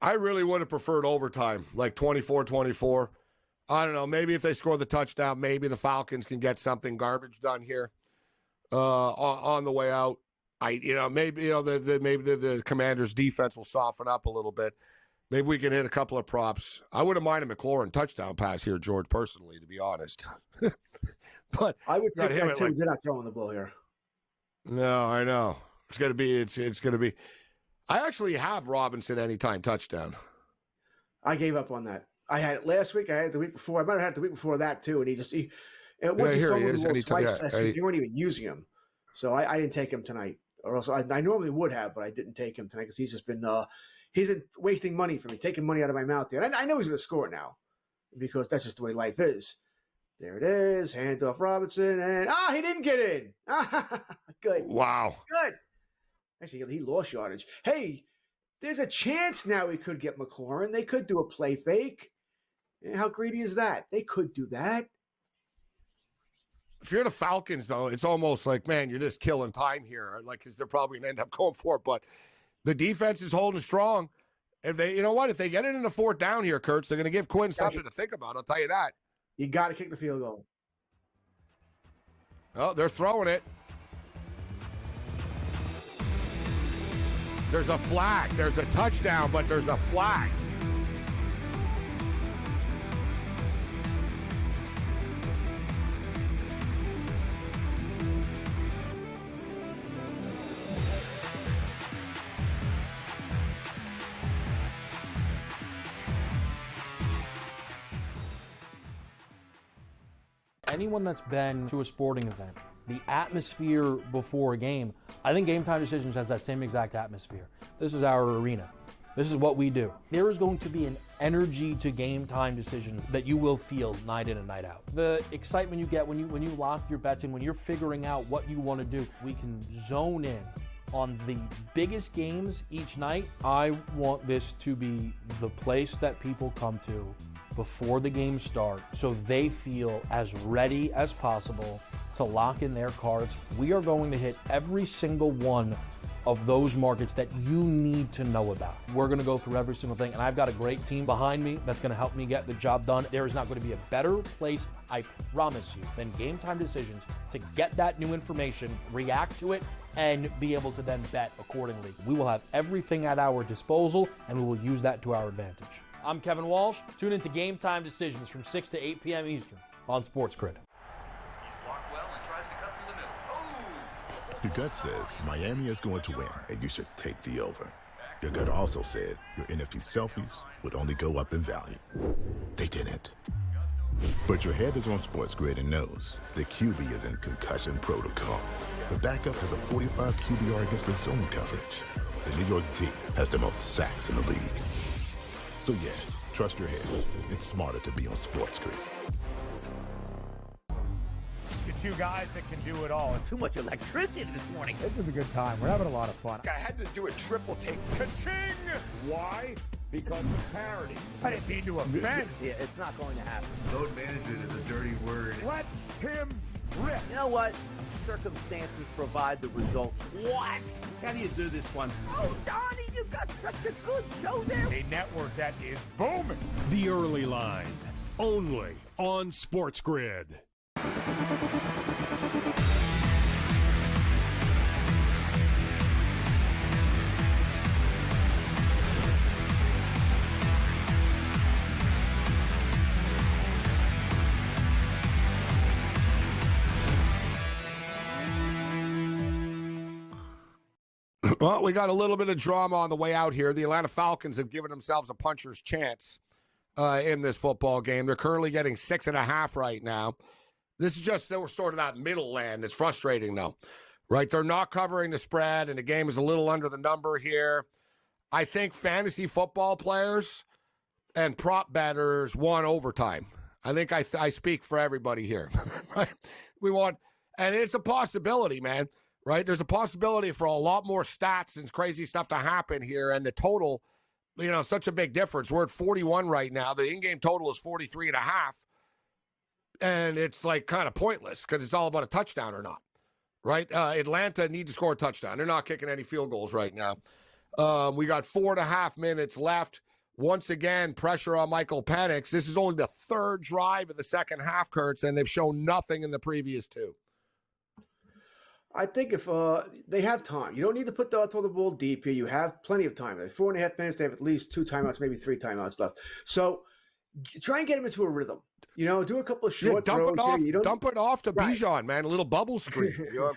I really would have preferred overtime, like 24-24. I don't know. Maybe if they score the touchdown, maybe the Falcons can get something garbage done here on the way out. Maybe the Commanders' defense will soften up a little bit. Maybe we can hit a couple of props. I wouldn't mind a McLaurin touchdown pass here, George, personally, to be honest. But I would take that too. They're not throwing the ball here. No, I know. It's gonna be. I actually have Robinson anytime touchdown. I gave up on that. I had it last week. I had it the week before. I might have had it the week before that too. And he here he is. Twice last week. You weren't even using him, so I didn't take him tonight. Or else I normally would have, but I didn't take him tonight because he's just been wasting money for me, taking money out of my mouth there. And I know he's going to score now because that's just the way life is. There it is, handoff Robinson, and he didn't get in. Good. Wow. Good. Actually, he lost yardage. Hey, there's a chance now he could get McLaurin. They could do a play fake. How greedy is that? They could do that. If you're the Falcons, though, it's almost like, man, you're just killing time here. Like, because they're probably going to end up going for it. But the defense is holding strong. If they, if they get it in the fourth down here, Kurtz, they're going to give Quinn something to think about. I'll tell you that. You got to kick the field goal. Oh, they're throwing it. There's a flag. There's a touchdown, but there's a flag. Anyone that's been to a sporting event The atmosphere before a game, I think Game Time Decisions has that same exact atmosphere. This is our arena. This is what we do. There is going to be an energy to Game Time Decisions that you will feel night in and night out. The excitement you get when you lock your bets in, when you're figuring out what you want to do, we can zone in on the biggest games each night. I want this to be the place that people come to before the games start so they feel as ready as possible to lock in their cards. We are going to hit every single one of those markets that you need to know about. We're going to go through every single thing, and I've got a great team behind me that's going to help me get the job done. There is not going to be a better place, I promise you, than Game Time Decisions to get that new information, react to it, and be able to then bet accordingly. We will have everything at our disposal, and we will use that to our advantage. I'm Kevin Walsh. Tune into Game Time Decisions from 6 to 8 p.m. Eastern on SportsGrid. Your gut says Miami is going to win, and you should take the over. Your gut also said your NFT selfies would only go up in value. They didn't. But your head is on SportsGrid and knows the QB is in concussion protocol. The backup has a 45 QBR against the zone coverage. The New York D has the most sacks in the league. So yeah, trust your head. It's smarter to be on SportsGrid. Two guys that can do it all. Too much electricity this morning. This is a good time. We're having a lot of fun. I had to do a triple take. Ka-ching! Why? Because of parity. I didn't mean to offend. Yeah, it's not going to happen. Load management is a dirty word. Let him rip. You know what? Circumstances provide the results. What? How do you do this one? Oh, Donnie, you've got such a good show there. A network that is booming. The Early Line, only on SportsGrid. Well, we got a little bit of drama on the way out here. The Atlanta Falcons have given themselves a puncher's chance in this football game. They're currently getting 6.5 right now. This is just sort of that middle land. It's frustrating, though, right? They're not covering the spread, and the game is a little under the number here. I think fantasy football players and prop bettors want overtime. I think I speak for everybody here. Right? We want, and it's a possibility, man, right? There's a possibility for a lot more stats and crazy stuff to happen here, and the total, such a big difference. We're at 41 right now. The in-game total is 43.5. And it's like kind of pointless because it's all about a touchdown or not, right? Atlanta need to score a touchdown. They're not kicking any field goals right now. We got 4.5 minutes left. Once again, pressure on Michael Penix. This is only the third drive of the second half, Kurtz, and they've shown nothing in the previous two. I think if they have time, you don't need to throw the ball deep here. You have plenty of time. They have 4.5 minutes. They have at least 2 timeouts, maybe 3 timeouts left. So try and get them into a rhythm. Do a couple of short throws. Dump it off to Bijan, man. A little bubble screen. You know what I'm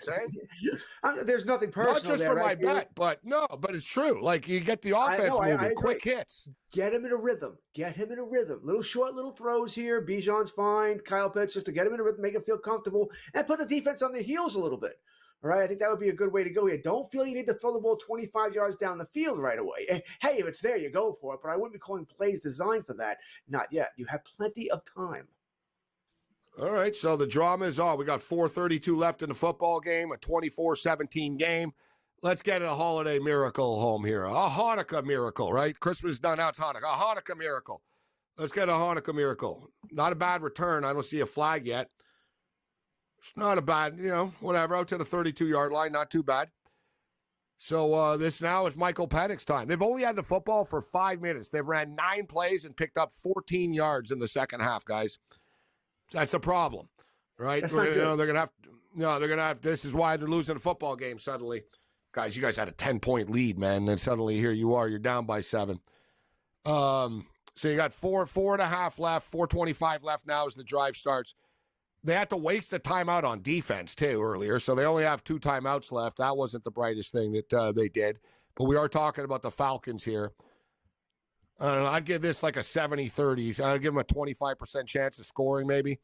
saying? There's nothing personal. Not just for my bet, but it's true. Like you get the offense moving, quick hits. Get him in a rhythm. Little short, little throws here. Bijan's fine. Kyle Pitts, just to get him in a rhythm, make him feel comfortable, and put the defense on their heels a little bit. All right, I think that would be a good way to go here. Don't feel you need to throw the ball 25 yards down the field right away. Hey, if it's there, you go for it, but I wouldn't be calling plays designed for that. Not yet. You have plenty of time. All right, so the drama is on. We got 4:32 left in the football game, a 24-17 game. Let's get a holiday miracle home here. A Hanukkah miracle, right? Christmas is done, now it's Hanukkah. A Hanukkah miracle. Let's get a Hanukkah miracle. Not a bad return. I don't see a flag yet. It's not a bad, whatever, out to the 32-yard line, not too bad. So this now is Michael Penix time. They've only had the football for 5 minutes. They've ran 9 plays and picked up 14 yards in the second half, guys. That's a problem, right? They're gonna have. This is why they're losing a football game suddenly, guys. You guys had a 10-point lead, man, and suddenly here you are. You're down by 7. So you got 4.5 left, 4:25 left now as the drive starts. They had to waste a timeout on defense too earlier, so they only have 2 timeouts left. That wasn't the brightest thing that they did, but we are talking about the Falcons here. I'd give this like a 70-30. I'd give them a 25% chance of scoring maybe.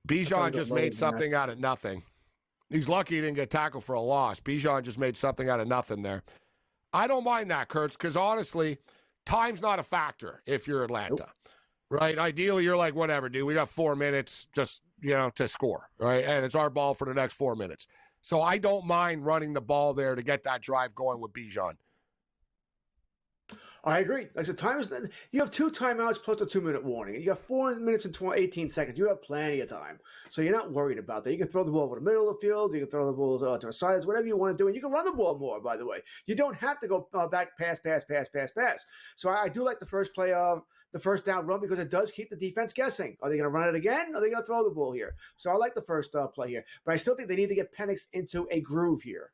Bijan just made something out of nothing. He's lucky he didn't get tackled for a loss. Bijan just made something out of nothing there. I don't mind that, Kurtz, because honestly, time's not a factor if you're Atlanta, right? Ideally, you're like, whatever, dude. We got 4 minutes just, to score, right? And it's our ball for the next 4 minutes. So I don't mind running the ball there to get that drive going with Bijan. I agree. Like I said, you have 2 timeouts plus a 2-minute warning. You got 4 minutes and 18 seconds. You have plenty of time. So you're not worried about that. You can throw the ball over the middle of the field. You can throw the ball to the sides, whatever you want to do. And you can run the ball more, by the way. You don't have to go back, pass. So I do like the first play of the first down run because it does keep the defense guessing. Are they going to run it again? Are they going to throw the ball here? So I like the first play here. But I still think they need to get Penix into a groove here.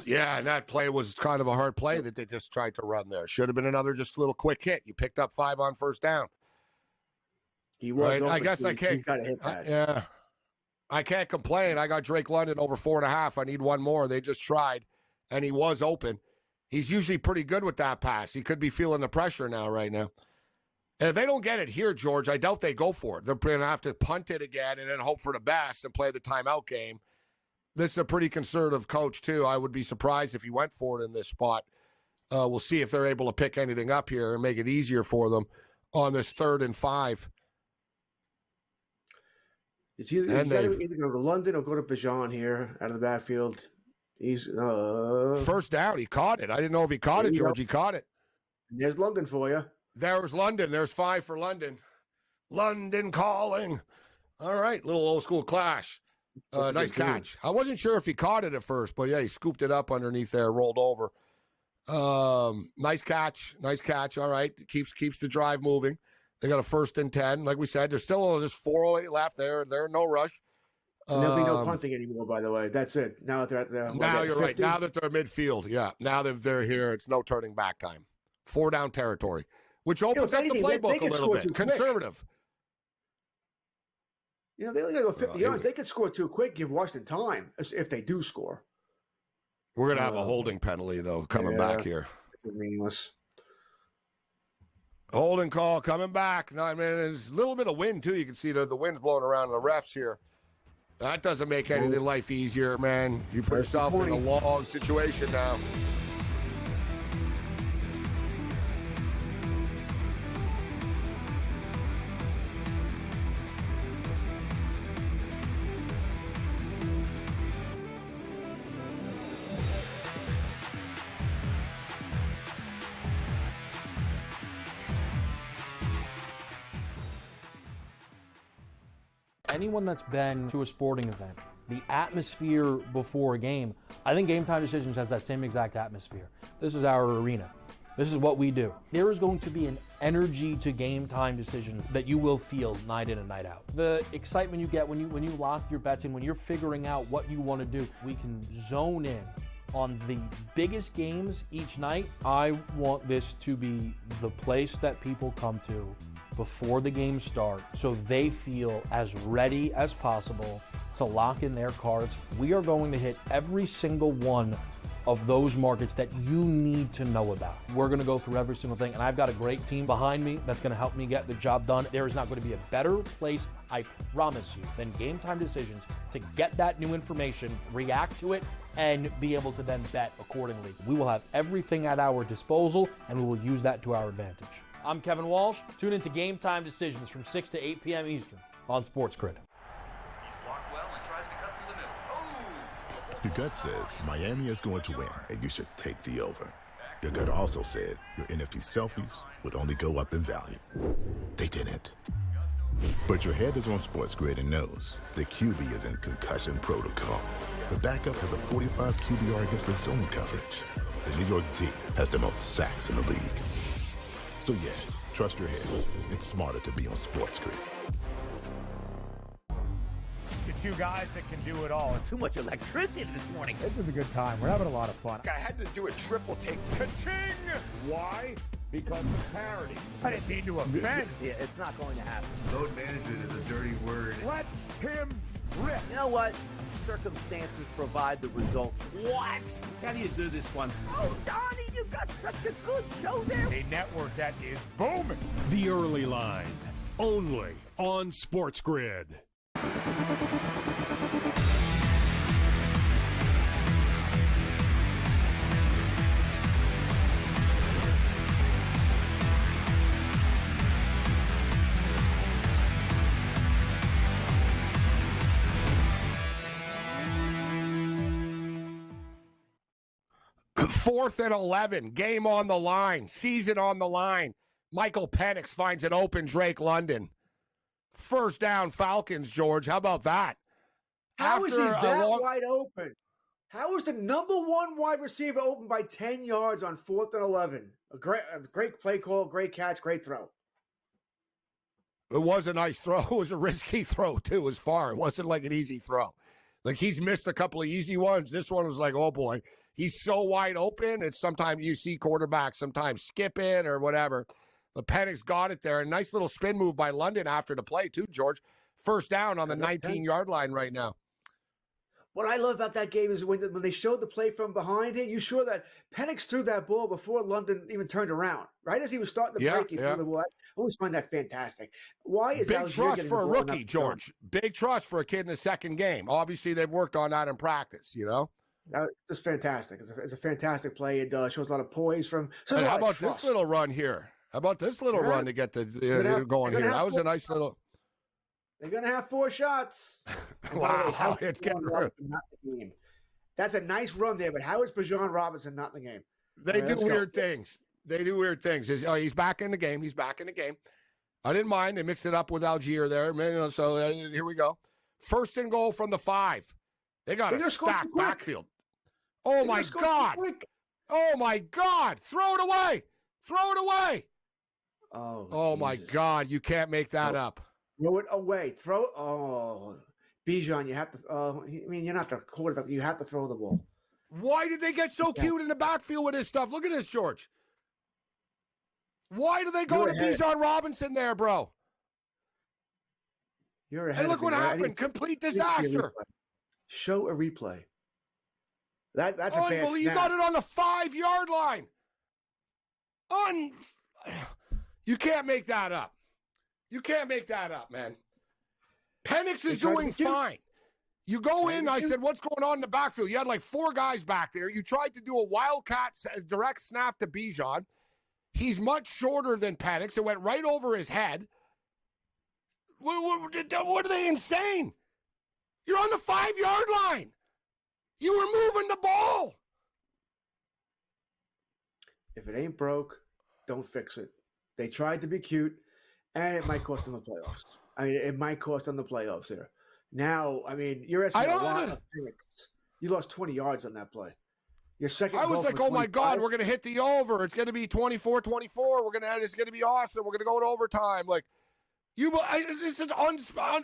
Yeah, and that play was kind of a hard play that they just tried to run there. Should have been another just little quick hit. You picked up 5 on first down. He was. Right? I guess I can't. He's got to hit that. Yeah, I can't complain. I got Drake London over 4.5. I need one more. They just tried, and he was open. He's usually pretty good with that pass. He could be feeling the pressure right now. And if they don't get it here, George, I doubt they go for it. They're going to have to punt it again and then hope for the best and play the timeout game. This is a pretty conservative coach, too. I would be surprised if he went for it in this spot. We'll see if they're able to pick anything up here and make it easier for them on this 3rd and 5. It's either go to London or go to Bijan here out of the backfield. He's first down. He caught it. I didn't know if he caught it, George. He caught it. There's London for you. There's London. There's 5 for London. London calling. All right, little old school clash. Nice catch. I wasn't sure if he caught it at first, but yeah, he scooped it up underneath there, rolled over. Nice catch. All right, keeps the drive moving. They got a 1st and 10. Like we said, there's still just 4:08 left. They're no rush. There'll be no punting anymore, by the way. That's it. Now that they're at the now you're 50? Right. Now that they're midfield, yeah. Now that they're here, it's no turning back time. 4-down territory, which opens up the playbook a little bit. Conservative. They only got to go 50 yards. They could score too quick, give Washington time if they do score. We're going to have a holding penalty, though, coming back here. It's meaningless. Holding call coming back. No, I mean, there's a little bit of wind, too. You can see the wind's blowing around the refs here. That doesn't make anything life easier, man. You put yourself in a long situation now. Anyone that's been to a sporting event, the atmosphere before a game, I think Game Time Decisions has that same exact atmosphere. This is our arena. This is what we do. There is going to be an energy to Game Time Decisions that you will feel night in and night out. The excitement you get when you lock your bets in, when you're figuring out what you want to do, we can zone in on the biggest games each night. I want this to be the place that people come to before the game starts so they feel as ready as possible to lock in their cards. We are going to hit every single one of those markets that you need to know about. We're going to go through every single thing, and I've got a great team behind me that's going to help me get the job done. There is not going to be a better place, I promise you, than Game Time Decisions to get that new information, react to it, and be able to then bet accordingly. We will have everything at our disposal, and we will use that to our advantage. I'm Kevin Walsh. Tune into Game Time Decisions from 6 to 8 p.m. Eastern on SportsGrid. Your gut says Miami is going to win, and you should take the over. Your gut also said your NFT selfies would only go up in value. They didn't. But your head is on SportsGrid and knows the QB is in concussion protocol. The backup has a 45 QBR against the zone coverage. The New York D has the most sacks in the league. So yeah, trust your head. It's smarter to be on SportsGrid. Two guys that can do it all. Too much electricity this morning. This is a good time. We're having a lot of fun. I had to do a triple take. Ka-ching! Why? Because of parity. I didn't mean to offend. Yeah, it's not going to happen. Load management is a dirty word. Let him rip. You know what? Circumstances provide the results. What? How do you do this once? Oh, Donnie, you've got such a good show there. A network that is booming. The Early Line, only on SportsGrid. Fourth and 11, game on the line, season on the line. Michael Penix finds an open Drake London. First down, Falcons, George. How about that? How is he that wide open? How is the number one wide receiver open by 10 yards on 4th and 11? A great play call, great catch, great throw. It was a nice throw. It was a risky throw, too. It was far. It wasn't like an easy throw. Like, he's missed a couple of easy ones. This one was like, oh, boy. He's so wide open. It's sometimes you see quarterbacks sometimes skip it or whatever. But Penix got it there. A nice little spin move by London after the play, too, George. First down on the 19-yard line right now. What I love about that game is when they showed the play from behind it, you saw that Penix threw that ball before London even turned around. Right as he was starting to break, he threw the ball. I always find that fantastic. Why is big trust for a rookie, George? Big trust for a kid in the second game. Obviously, they've worked on that in practice, you know? That's fantastic. It's a fantastic play. It shows a lot of poise from. And how about this little run here? How about this little run to get the going here? That was a nice little. They're going to have 4 shots. Wow, it's getting real. That's a nice run there, but how is Bijan Robinson not in the game? They do weird things. They do weird things. He's back in the game. He's back in the game. I didn't mind. They mixed it up with Algier there. So here we go. First and goal from the 5. They got a stacked backfield. Oh, my God. Oh, my God. Throw it away. Throw it away. Oh my God. You can't make that up. Throw it away. Bijan, you have to. You're not the quarterback. You have to throw the ball. Why did they get so cute in the backfield with this stuff? Look at this, George. Why do they go to Bijan Robinson there, bro? You're ahead. And look what happened. Complete disaster. Show a replay. That's a bad snap. You got it on the 5-yard line. You can't make that up. You can't make that up, man. Penix is doing fine. You go in, I said, what's going on in the backfield? You had like 4 guys back there. You tried to do a wildcat direct snap to Bijan. He's much shorter than Penix. It went right over his head. What are they insane? You're on the 5-yard line. You were moving the ball. If it ain't broke, don't fix it. They tried to be cute, and it might cost them the playoffs. It might cost them the playoffs here. Now, you're asking a lot of things. You lost 20 yards on that play. Your second. I was like, oh my God, we're gonna hit the over. It's gonna be 24-24. It's gonna be awesome. We're gonna go to overtime. Like, this is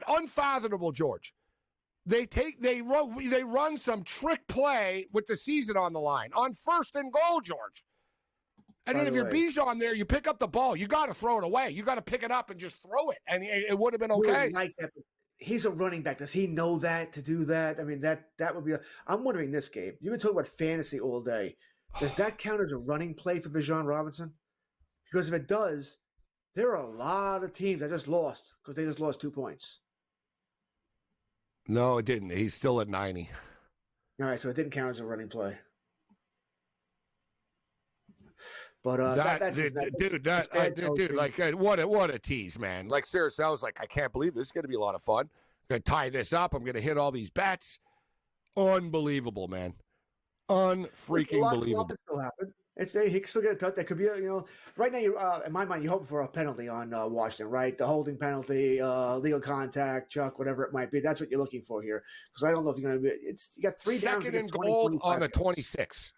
unfathomable, George. They run some trick play with the season on the line on first and goal, George. And then if you're Bijan there, you pick up the ball. You got to throw it away. You got to pick it up and just throw it, and it would have been okay. Like that. He's a running back. Does he know that to do that? That would be. I'm wondering this, Gabe. You've been talking about fantasy all day. Does that count as a running play for Bijan Robinson? Because if it does, there are a lot of teams that just lost because they just lost 2 points. No, it didn't. He's still at 90. All right, so it didn't count as a running play. But what a tease, man! Like seriously, I was like, I can't believe this is going to be a lot of fun. I'm going to tie this up. I'm going to hit all these bets. Unbelievable, man! Unfreaking believable. Still happen. He can still get a touch. That could be, right now. In my mind, you're hoping for a penalty on Washington, right? The holding penalty, legal contact, Chuck, whatever it might be. That's what you're looking for here. Because I don't know if you're going to be. You got 3 downs. Second and goal on the 26.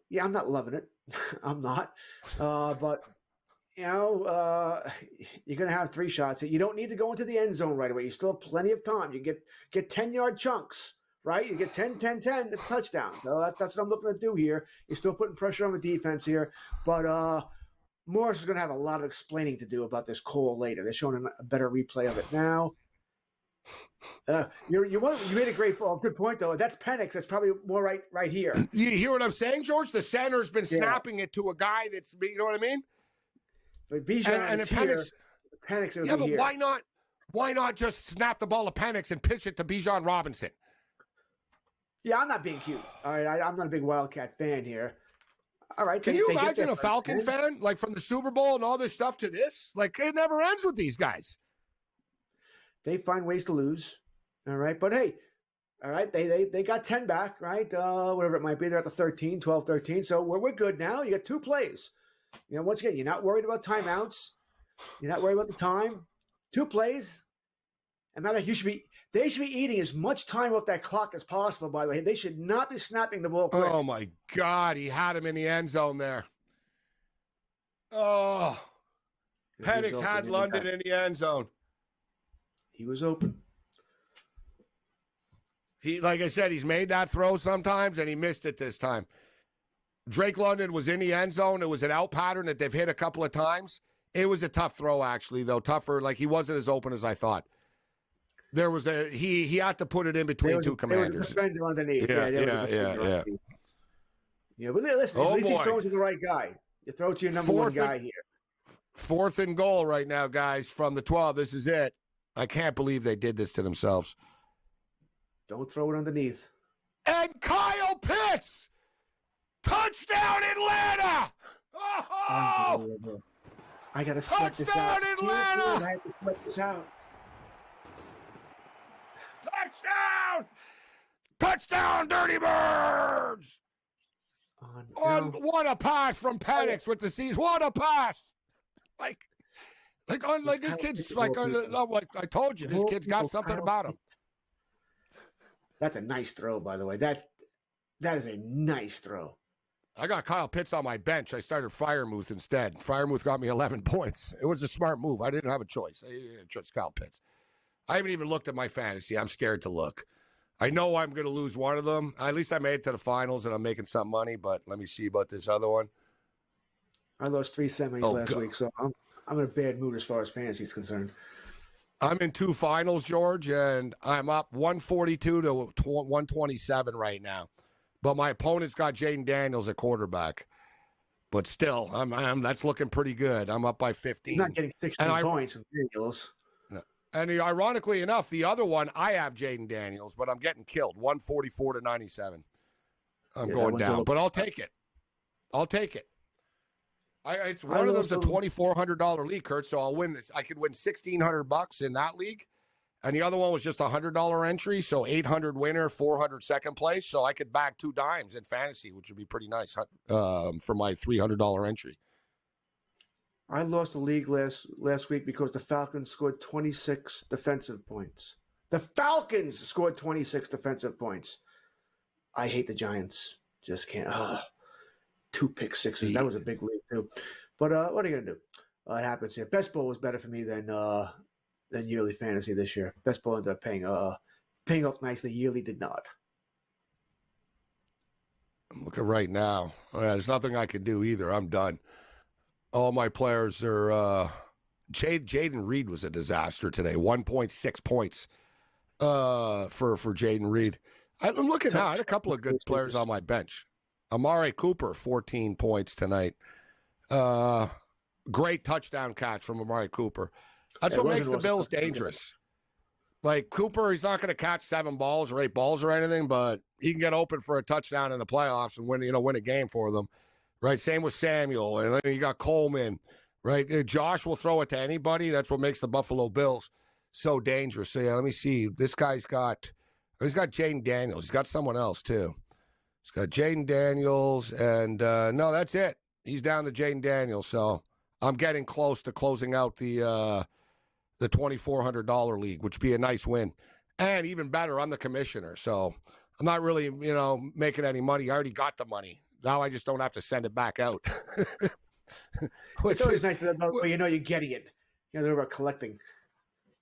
Yeah, I'm not loving it. I'm not. But, you're going to have 3 shots. You don't need to go into the end zone right away. You still have plenty of time. You get 10-yard chunks, right? You get 10, 10, 10. It's a touchdown. So that's what I'm looking to do here. You're still putting pressure on the defense here. But Morris is going to have a lot of explaining to do about this call later. They're showing a better replay of it now. You made a good point though. That's Penix. That's probably more right here. You hear what I'm saying, George? The center's been snapping it to a guy that's, you know what I mean? But Bijan and Penix is but here. Why not just snap the ball to Penix and pitch it to Bijan Robinson? Yeah, I'm not being cute. All right, I'm not a big Wildcat fan here. All right. Can you imagine a Falcon fan, like from the Super Bowl and all this stuff to this? Like, it never ends with these guys. They find ways to lose. All right. But hey, all right, they got 10 back, right? Whatever it might be. They're at the 13, 12, 13. So we're good now. You got 2 plays. You know, once again, you're not worried about timeouts. You're not worried about the time. 2 plays. And matter of fact, they should be eating as much time off that clock as possible, by the way. They should not be snapping the ball quick. Oh, my God. He had him in the end zone there. Oh. Penix had London in the end zone. He was open. Like I said, he's made that throw sometimes, and he missed it this time. Drake London was in the end zone. It was an out pattern that they've hit a couple of times. It was a tough throw, actually, though. Tougher. Like, he wasn't as open as I thought. There was he had to put it in between 2 commanders. There was a defender underneath. Yeah. Yeah, but listen, at least he's throwing to the right guy. You throw to your number 1 guy here. 4th and goal right now, guys, from the 12. This is it. I can't believe they did this to themselves. Don't throw it underneath. And Kyle Pitts! Touchdown, Atlanta! Oh! I got to sweat this out. Touchdown, Atlanta! I have to sweat this out. Touchdown! Touchdown, Dirty Birds! What a pass from Penix with the seas. What a pass! Like this kid's like I told you, this kid's got something about him. That's a nice throw, by the way. That is a nice throw. I got Kyle Pitts on my bench. I started Freiermuth instead. Freiermuth got me 11 points. It was a smart move. I didn't have a choice. I chose Kyle Pitts. I haven't even looked at my fantasy. I'm scared to look. I know I'm going to lose one of them. At least I made it to the finals, and I'm making some money, but let me see about this other one. I lost 3 semis last week, so I'm in a bad mood as far as fantasy is concerned. I'm in 2 finals, George, and I'm up 142 to 127 right now. But my opponent's got Jaden Daniels at quarterback. But still, that's looking pretty good. I'm up by 15. He's not getting 16 points from Daniels. And ironically enough, the other one, I have Jaden Daniels, but I'm getting killed, 144 to 97. I'm going down, but I'll take it. It's one of them's a $2,400 league, Kurt, so I'll win this. I could win $1,600 in that league, and the other one was just a $100 entry, so 800 winner, 400 second place, so I could back 2 dimes in fantasy, which would be pretty nice for my $300 entry. I lost the league last week because the Falcons scored 26 defensive points. The Falcons scored 26 defensive points. I hate the Giants. Just can't. 2 pick sixes. That was a big lead too. But what are you gonna do? It happens here. Best ball was better for me than yearly fantasy this year. Best ball ended up paying off nicely. Yearly did not. I'm looking right now. There's nothing I can do either. I'm done. All my players are Jaden Reed was a disaster today. 1.6 points for Jaden Reed. I'm looking now. I had a couple of good players on my bench. Amari Cooper, 14 points tonight. Great touchdown catch from Amari Cooper. That's what makes the Bills dangerous. Like Cooper, he's not going to catch 7 balls or 8 balls or anything, but he can get open for a touchdown in the playoffs and win a game for them. Right, same with Samuel, and then you got Coleman, right? Josh will throw it to anybody. That's what makes the Buffalo Bills so dangerous. So, yeah, let me see. He's got Jaden Daniels. He's got someone else, too. He's got Jaden Daniels, and no, that's it. He's down to Jaden Daniels, so I'm getting close to closing out the $2,400 league, which would be a nice win. And even better, I'm the commissioner, so I'm not really, making any money. I already got the money. Now I just don't have to send it back out. It's always nice to know you're getting it. They're about collecting.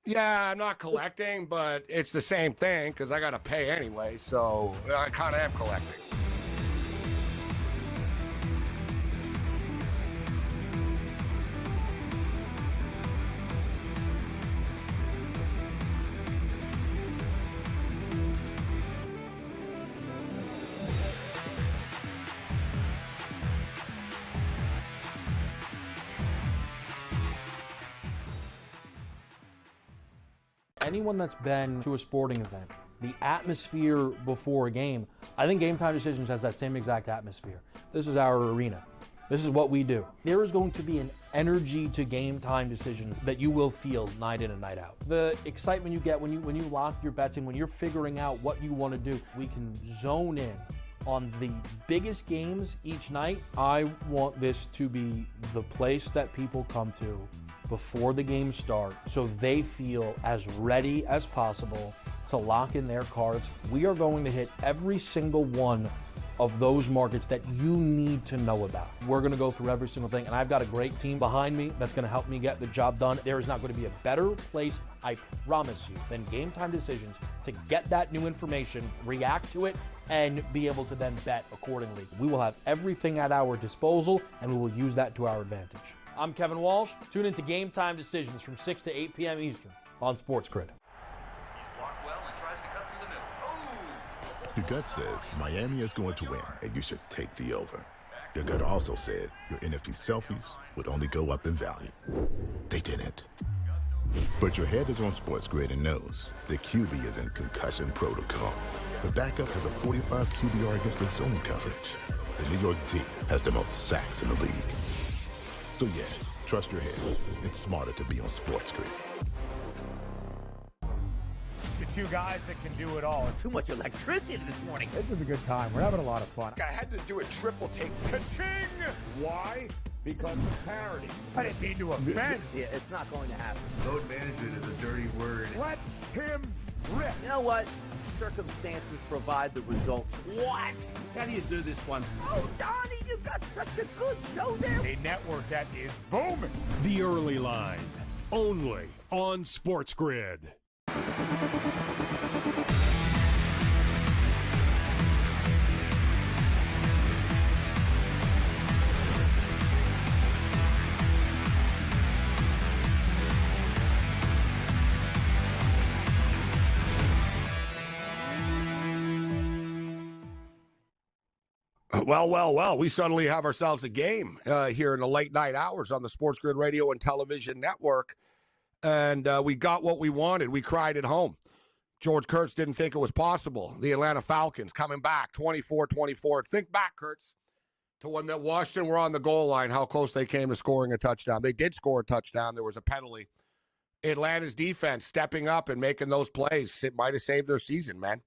Yeah, I'm not collecting, but it's the same thing because I got to pay anyway. So I kind of am collecting. Anyone that's been to a sporting event, the atmosphere before a game, I think Game Time Decisions has that same exact atmosphere. This is our arena. This is what we do. There is going to be an energy to Game Time Decisions that you will feel night in and night out. The excitement you get when you lock your bets in, when you're figuring out what you want to do, we can zone in on the biggest games each night. I want this to be the place that people come to before the games start so they feel as ready as possible to lock in their cards. We are going to hit every single one of those markets that you need to know about. We're going to go through every single thing, and I've got a great team behind me that's going to help me get the job done. There is not going to be a better place, I promise you, than Game Time Decisions to get that new information, react to it, and be able to then bet accordingly. We will have everything at our disposal, and we will use that to our advantage. I'm Kevin Walsh. Tune into Game Time Decisions from 6 to 8 p.m. Eastern on SportsGrid. Your gut says Miami is going to win, and you should take the over. Your gut also said your NFT selfies would only go up in value. They didn't. But your head is on SportsGrid and knows the QB is in concussion protocol. The backup has a 45 QBR against the zone coverage. The New York D has the most sacks in the league. So yeah, trust your head. It's smarter to be on SportsGrid. Two guys that can do it all. Too much electricity this morning. This is a good time. We're having a lot of fun. I had to do a triple take. Ka-ching! Why? Because of parity. I didn't mean to offend. Yeah, it's not going to happen. Load management is a dirty word. Let him rip. You know what? Circumstances provide the results. What? How do you do this once? Oh, Donnie, you've got such a good show there. A network that is booming. The Early Line, only on SportsGrid. Well, we suddenly have ourselves a game here in the late night hours on the SportsGrid Radio and Television Network. And we got what we wanted. We cried at home. George Kurtz didn't think it was possible. The Atlanta Falcons coming back 24-24. Think back, Kurtz, to when the Washington were on the goal line, how close they came to scoring a touchdown. They did score a touchdown. There was a penalty. Atlanta's defense stepping up and making those plays. It might have saved their season, man.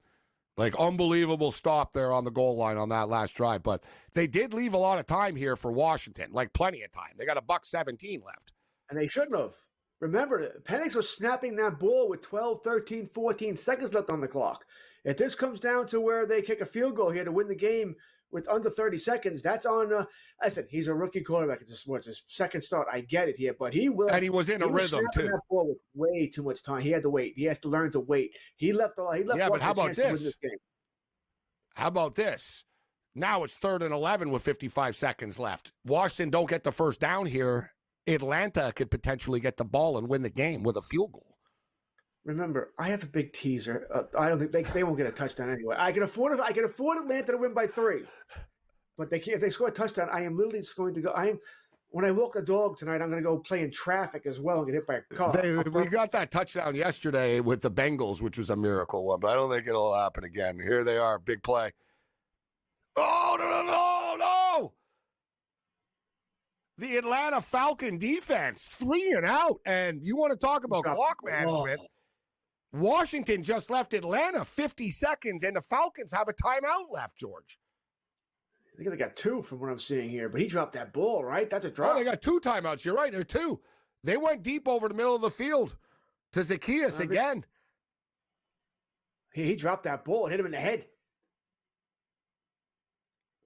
Like, unbelievable stop there on the goal line on that last drive. But they did leave a lot of time here for Washington, like plenty of time. They got $1:17 left. And they shouldn't have. Remember, Penix was snapping that ball with 12, 13, 14 seconds left on the clock. If this comes down to where they kick a field goal here to win the game with under 30 seconds, that's on listen, he's a rookie quarterback. It's his second start. I get it here, but he will. And he was in a rhythm, too. That ball with way too much time. He had to wait. He has to learn to wait. He left yeah, but how about this game. How about this? Now it's 3rd and 11 with 55 seconds left. Washington don't get the first down here. Atlanta could potentially get the ball and win the game with a field goal. Remember, I have a big teaser. I don't think they won't get a touchdown anyway. I can afford Atlanta to win by 3, but they can't. If they score a touchdown, I am literally just going to go. When I walk the dog tonight, I'm going to go play in traffic as well and get hit by a car. We got that touchdown yesterday with the Bengals, which was a miracle one, but I don't think it'll happen again. Here they are, big play. Oh no! The Atlanta Falcon defense, 3 and out. And you want to talk about clock management. Washington just left Atlanta 50 seconds, and the Falcons have a timeout left, George. I think they got 2 from what I'm seeing here, but he dropped that ball, right? That's a drop. Oh, they got 2 timeouts. You're right. There are 2. They went deep over the middle of the field to Zacchaeus again. He dropped that ball. It hit him in the head.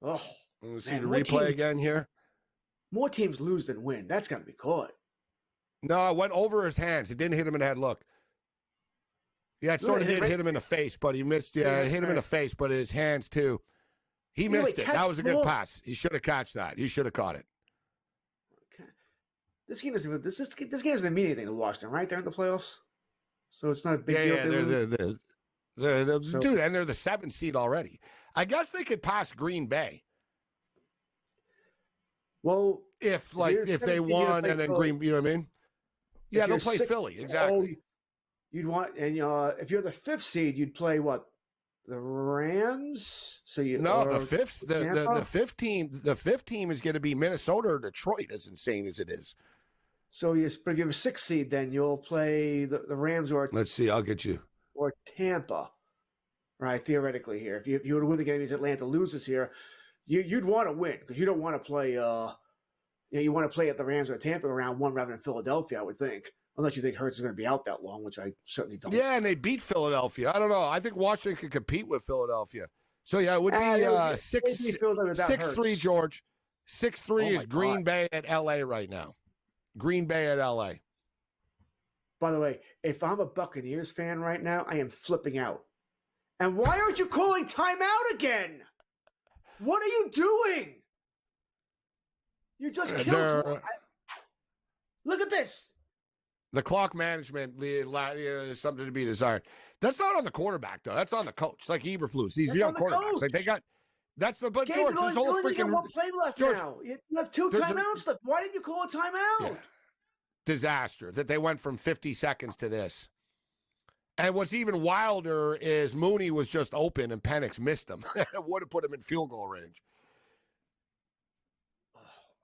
Oh, let's see the replay again here. More teams lose than win. That's got to be caught. No, it went over his hands. It didn't hit him in the head. Look. Yeah, it sort of did hit him in the face, but he missed. Yeah, it hit him in the face, but his hands, too. He missed it. That was a good pass. He should have catched that. He should have caught it. Okay. This game doesn't mean anything to Washington, right? They're in the playoffs. So it's not a big deal. Dude, and they're the 7th seed already. I guess they could pass Green Bay. Well, if they won and then Green, you know what I mean? Yeah, they'll play Philly, exactly. you'd want, and if you're the 5th seed, you'd play what? The Rams? So you the fifth team is going to be Minnesota or Detroit, as insane as it is. So but if you have a 6th seed, then you'll play the Rams or let's see, I'll get you or Tampa, right? Theoretically, here, if you were to win the game, as Atlanta loses here, you'd want to win because you don't want to play. You want to play at the Rams or Tampa around 1 rather than Philadelphia, I would think. Unless you think Hurts is going to be out that long, which I certainly don't. Yeah, and they beat Philadelphia. I don't know. I think Washington could compete with Philadelphia. So, yeah, it would be 6-3, George. 6-3 is Green Bay at L.A. right now. Green Bay at L.A. By the way, if I'm a Buccaneers fan right now, I am flipping out. And why aren't you calling timeout again? What are you doing? You just killed. Look at this. The clock management is something to be desired. That's not on the quarterback, though. That's on the coach. It's like Eberflus. These young quarterbacks. Like they got. That's the. But George, there's whole freaking. One play left now. You have 2 timeouts left. Why didn't you call a timeout? Yeah. Disaster that they went from 50 seconds to this. And what's even wilder is Mooney was just open and Penix missed him. It would have put him in field goal range.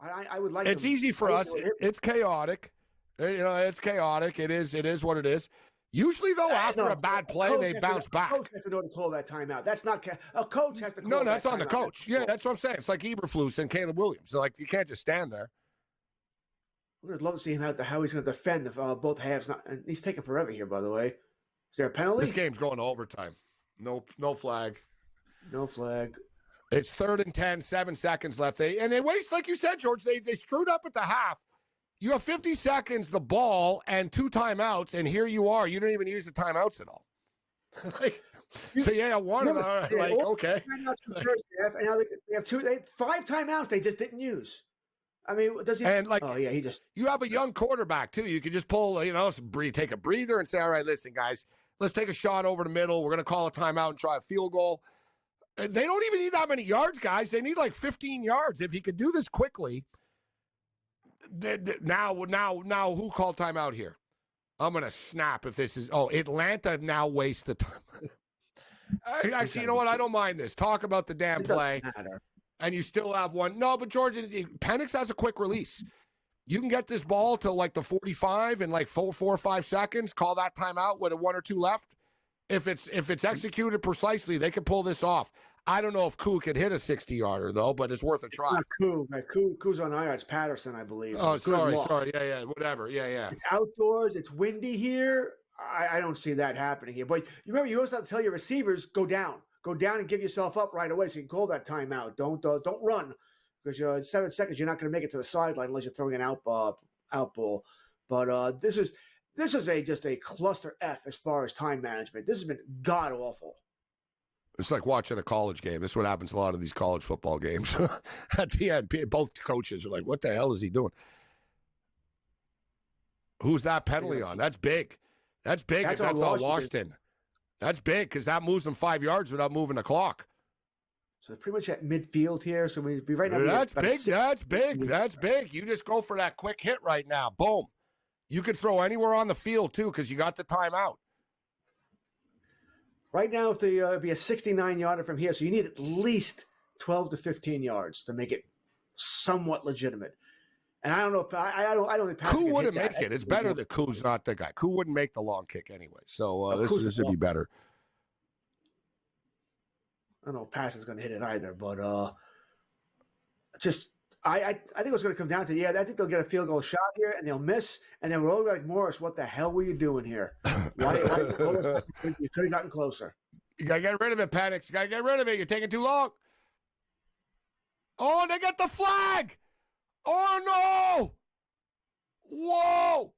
I would like. It's easy for us. It's chaotic. It's chaotic. It is what it is. Usually, though, after a bad play, they bounce back. A coach has to know to call that timeout. That's not a coach has to call. No, that's on the coach. Yeah, that's what I'm saying. It's like Eberflus and Caleb Williams. So, like, you can't just stand there. We'd love to see him how he's going to defend both halves. And he's taking forever here, by the way. Is there a penalty? This game's going to overtime. No flag. No flag. It's 3rd and 10, 7 seconds left. They waste, like you said, George. They screwed up at the half. You have 50 seconds, the ball, and 2 timeouts, and here you are. You didn't even use the timeouts at all. One of them. Okay. Timeouts in the first half, and now they have 5 timeouts they just didn't use. I mean, does he? And you have a young quarterback too. You could just pull, take a breather and say, all right, listen, guys, let's take a shot over the middle. We're going to call a timeout and try a field goal. They don't even need that many yards, guys. They need like 15 yards. If he could do this quickly. Now, who called timeout here? I'm going to snap if this is. Oh, Atlanta now wastes the time. Actually, you know what? I don't mind this. Talk about the damn play. And you still have one. No, but George, Penix has a quick release. You can get this ball to like the 45 in like 4 or 5 seconds. Call that timeout with a 1 or 2 left. If it's executed precisely, they can pull this off. I don't know if Koo could hit a 60-yarder, though, but it's worth a try. It's not Koo. Koo's on IR. It's Patterson, I believe. Oh, sorry. Yeah, whatever. Yeah. It's outdoors. It's windy here. I don't see that happening here. But you remember, you always have to tell your receivers, go down. Go down and give yourself up right away so you can call that timeout. Don't run because in 7 seconds, you're not going to make it to the sideline unless you're throwing an out ball. But this is just a cluster F as far as time management. This has been god-awful. It's like watching a college game. This is what happens a lot of these college football games. At the end, both coaches are like, what the hell is he doing? Who's that penalty on? That's big. That's big. That's on Washington. That's big because that moves them 5 yards without moving the clock. So they're pretty much at midfield here. So we'd be right now. That's big. That's big. That's big. You just go for that quick hit right now. Boom. You could throw anywhere on the field, too, because you got the timeout. Right now, if they be a 69-yarder from here, so you need at least 12 to 15 yards to make it somewhat legitimate. And I don't know if I don't think Koo wouldn't make it. It's better that Koo's not the guy. Koo wouldn't make the long kick anyway. So this would be better. I don't know if Pass is going to hit it either, but I think it's going to come down to I think they'll get a field goal shot here and they'll miss, and then we're all like, Morris, what the hell were you doing here? Why you could have gotten closer. You got to get rid of it, Penix. You got to get rid of it. You're taking too long. Oh, they got the flag. Oh no! Whoa!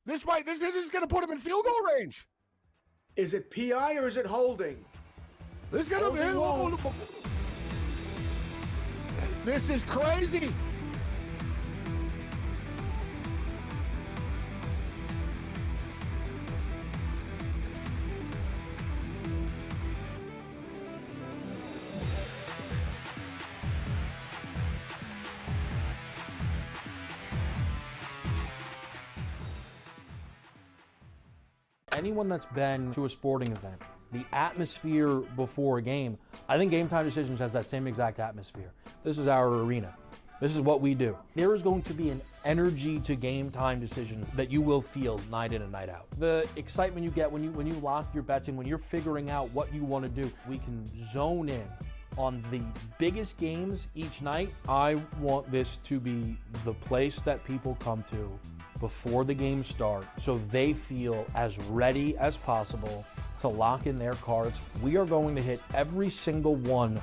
This is going to put him in field goal range. Is it PI or is it holding? This is going to be. This is crazy. anyone that's been to a sporting event, the atmosphere before a game, I think Game Time Decisions has that same exact atmosphere. This is our arena. This is what we do. There is going to be an energy to Game Time Decisions that you will feel night in and night out. The excitement you get when you lock your bets in, when you're figuring out what you want to do, we can zone in on the biggest games each night. I want this to be the place that people come to before the games start so they feel as ready as possible to lock in their cards. We are going to hit every single one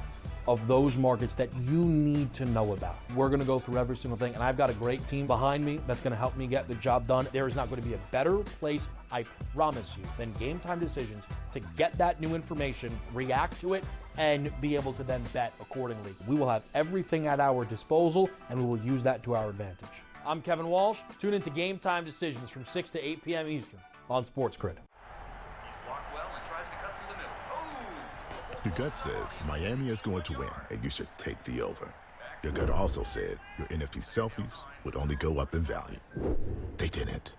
of those markets that you need to know about. We're going to go through every single thing, and I've got a great team behind me that's going to help me get the job done. There is not going to be a better place, I promise you, than Game Time Decisions to get that new information, react to it, and be able to then bet accordingly. We will have everything at our disposal, and we will use that to our advantage. I'm Kevin Walsh. Tune into Game Time Decisions from 6 to 8 p.m. Eastern on SportsGrid. Your gut says Miami is going to win, and you should take the over. Your gut also said your NFT selfies would only go up in value. They didn't.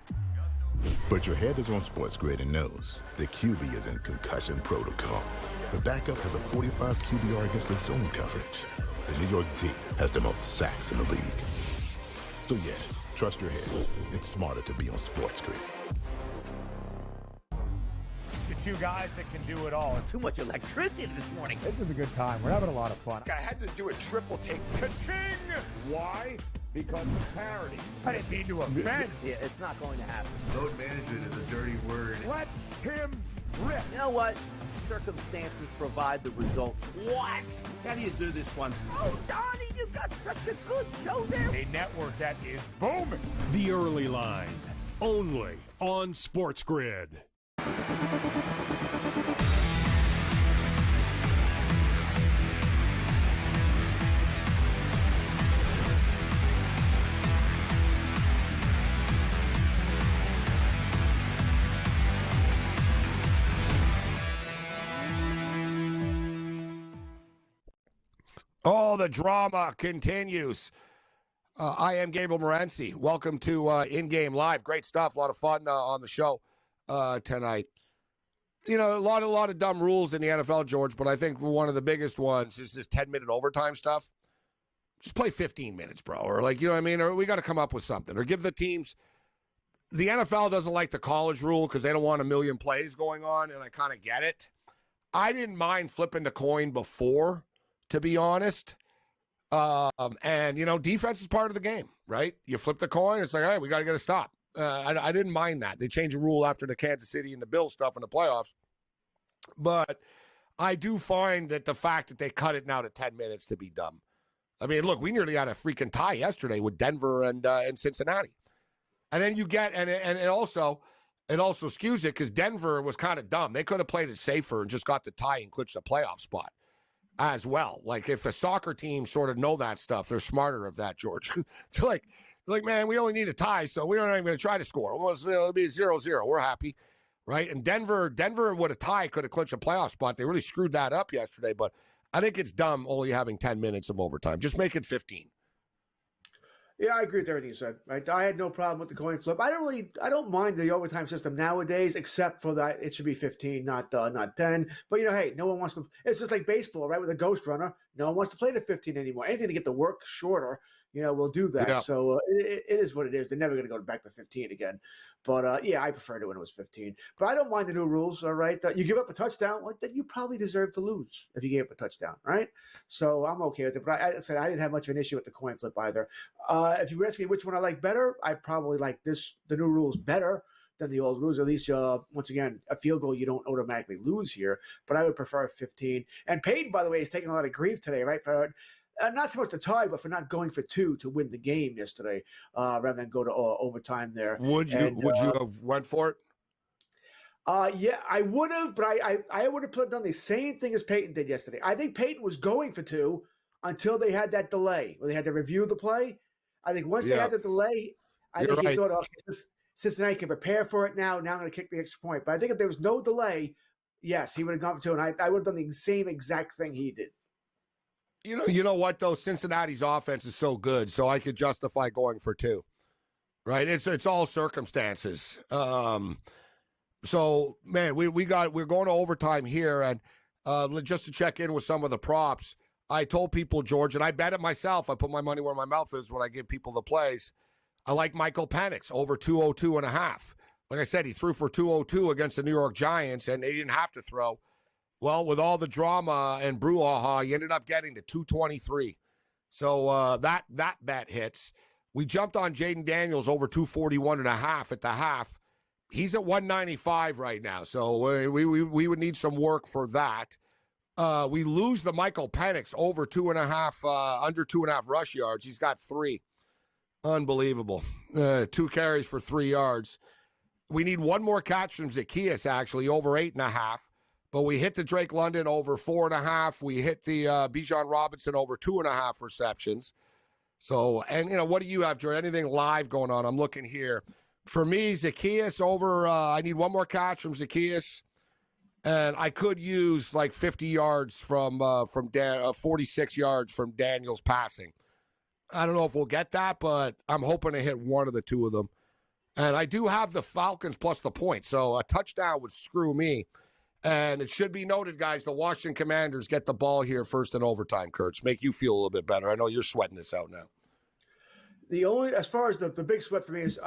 But your head is on SportsGrid and knows the QB is in concussion protocol. The backup has a 45 QBR against the zone coverage. The New York D has the most sacks in the league. So yeah, trust your head. It's smarter to be on SportsGrid. The two guys that can do it all. Too much electricity this morning. This is a good time. We're having a lot of fun. I had to do a triple take. Ka-ching! Why? Because of parity. I didn't mean to offend. Yeah, it's not going to happen. Load management is a dirty word. Let him rip. You know what? Circumstances provide the results. What? How do you do this one? Oh, Donnie, you've got such a good show there. A network that is booming. The Early Line, only on SportsGrid. Oh, the drama continues. I am Gabriel Morency. Welcome to In Game Live. Great stuff. A lot of fun on the show tonight. You know, a lot of dumb rules in the NFL, George, but I think one of the biggest ones is this 10-minute overtime stuff. Just play 15 minutes, bro. Or like, you know what I mean? Or we got to come up with something. Or give the teams. The NFL doesn't like the college rule because they don't want a million plays going on, and I kind of get it. I didn't mind flipping the coin before, to be honest. And, you know, defense is part of the game, right? You flip the coin, it's like, all right, we got to get a stop. I didn't mind that. They changed the rule after the Kansas City and the Bills stuff in the playoffs. But I do find that the fact that they cut it now to 10 minutes to be dumb. I mean, look, we nearly had a freaking tie yesterday with Denver and Cincinnati. And then you get, and it also skews it because Denver was kind of dumb. They could have played it safer and just got the tie and clinched a playoff spot as well. Like, if a soccer team sort of know that stuff, they're smarter of that, George. It's like, man, we only need a tie, so we're not even going to try to score. It'll be 0-0. We're happy, right? And Denver with a tie could have clinched a playoff spot. They really screwed that up yesterday, but I think it's dumb only having 10 minutes of overtime. Just make it 15. Yeah, I agree with everything you said. Right, I had no problem with the coin flip. I don't mind the overtime system nowadays, except for that it should be 15, not 10. But hey, no one wants to. It's just like baseball, right? With a ghost runner, no one wants to play the 15 anymore. Anything to get the work shorter, we'll do that. Yeah. So it is what it is. They're never going to go back to 15 again. But yeah, I preferred it when it was 15. But I don't mind the new rules. All right, you give up a touchdown, then you probably deserve to lose if you gave up a touchdown, right? So I'm okay with it. But I said I didn't have much of an issue with the coin flip either. If you ask me which one I like better, I probably like the new rules better than the old rules. At least, once again, a field goal you don't automatically lose here. But I would prefer 15. And Payton, by the way, is taking a lot of grief today, right? For not so much the tie, but for not going for 2 to win the game yesterday, rather than go to overtime there. Would you have went for it? Yeah, I would have, but I would have done the same thing as Payton did yesterday. I think Payton was going for 2 until they had that delay where they had to review the play. I think once they had the delay, I think he thought, okay, Cincinnati can prepare for it now. Now I'm going to kick the extra point. But I think if there was no delay, yes, he would have gone for 2, and I would have done the same exact thing he did. You know what, though? Cincinnati's offense is so good, so I could justify going for 2. Right? It's all circumstances. So, man, we're going to overtime here, and just to check in with some of the props, I told people, George, and I bet it myself. I put my money where my mouth is when I give people the plays. I like Michael Penix over 202.5. Like I said, he threw for 202 against the New York Giants, and he didn't have to throw. Well, with all the drama and brouhaha, he ended up getting to 223. So that bet hits. We jumped on Jaden Daniels over 241.5 at the half. He's at 195 right now, so we would need some work for that. We lose the Michael Penix over 2.5, under 2.5 rush yards. He's got 3. Unbelievable. 2 carries for 3 yards. We need one more catch from Zacchaeus, actually, over 8.5. But we hit the Drake London over 4.5. We hit the Bijan Robinson over 2.5 receptions. So, and, what do you have, Joy? Anything live going on? I'm looking here. For me, Zacchaeus over, I need one more catch from Zacchaeus. And I could use like 50 yards from 46 yards from Daniels passing. I don't know if we'll get that, but I'm hoping to hit one of the 2 of them. And I do have the Falcons plus the point, so a touchdown would screw me. And it should be noted, guys, the Washington Commanders get the ball here first in overtime, Kurtz. Make you feel a little bit better. I know you're sweating this out now. As far as the big sweat for me is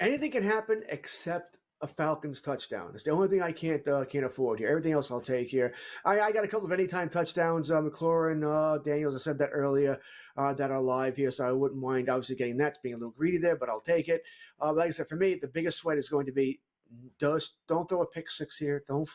anything can happen except a Falcons touchdown. It's the only thing I can't afford here. Everything else I'll take here. I got a couple of anytime touchdowns. McLaurin, Daniels, I said that earlier, that are live here, so I wouldn't mind obviously getting that, being a little greedy there, but I'll take it. Like I said, for me, the biggest sweat is going to be don't throw a pick 6 here. No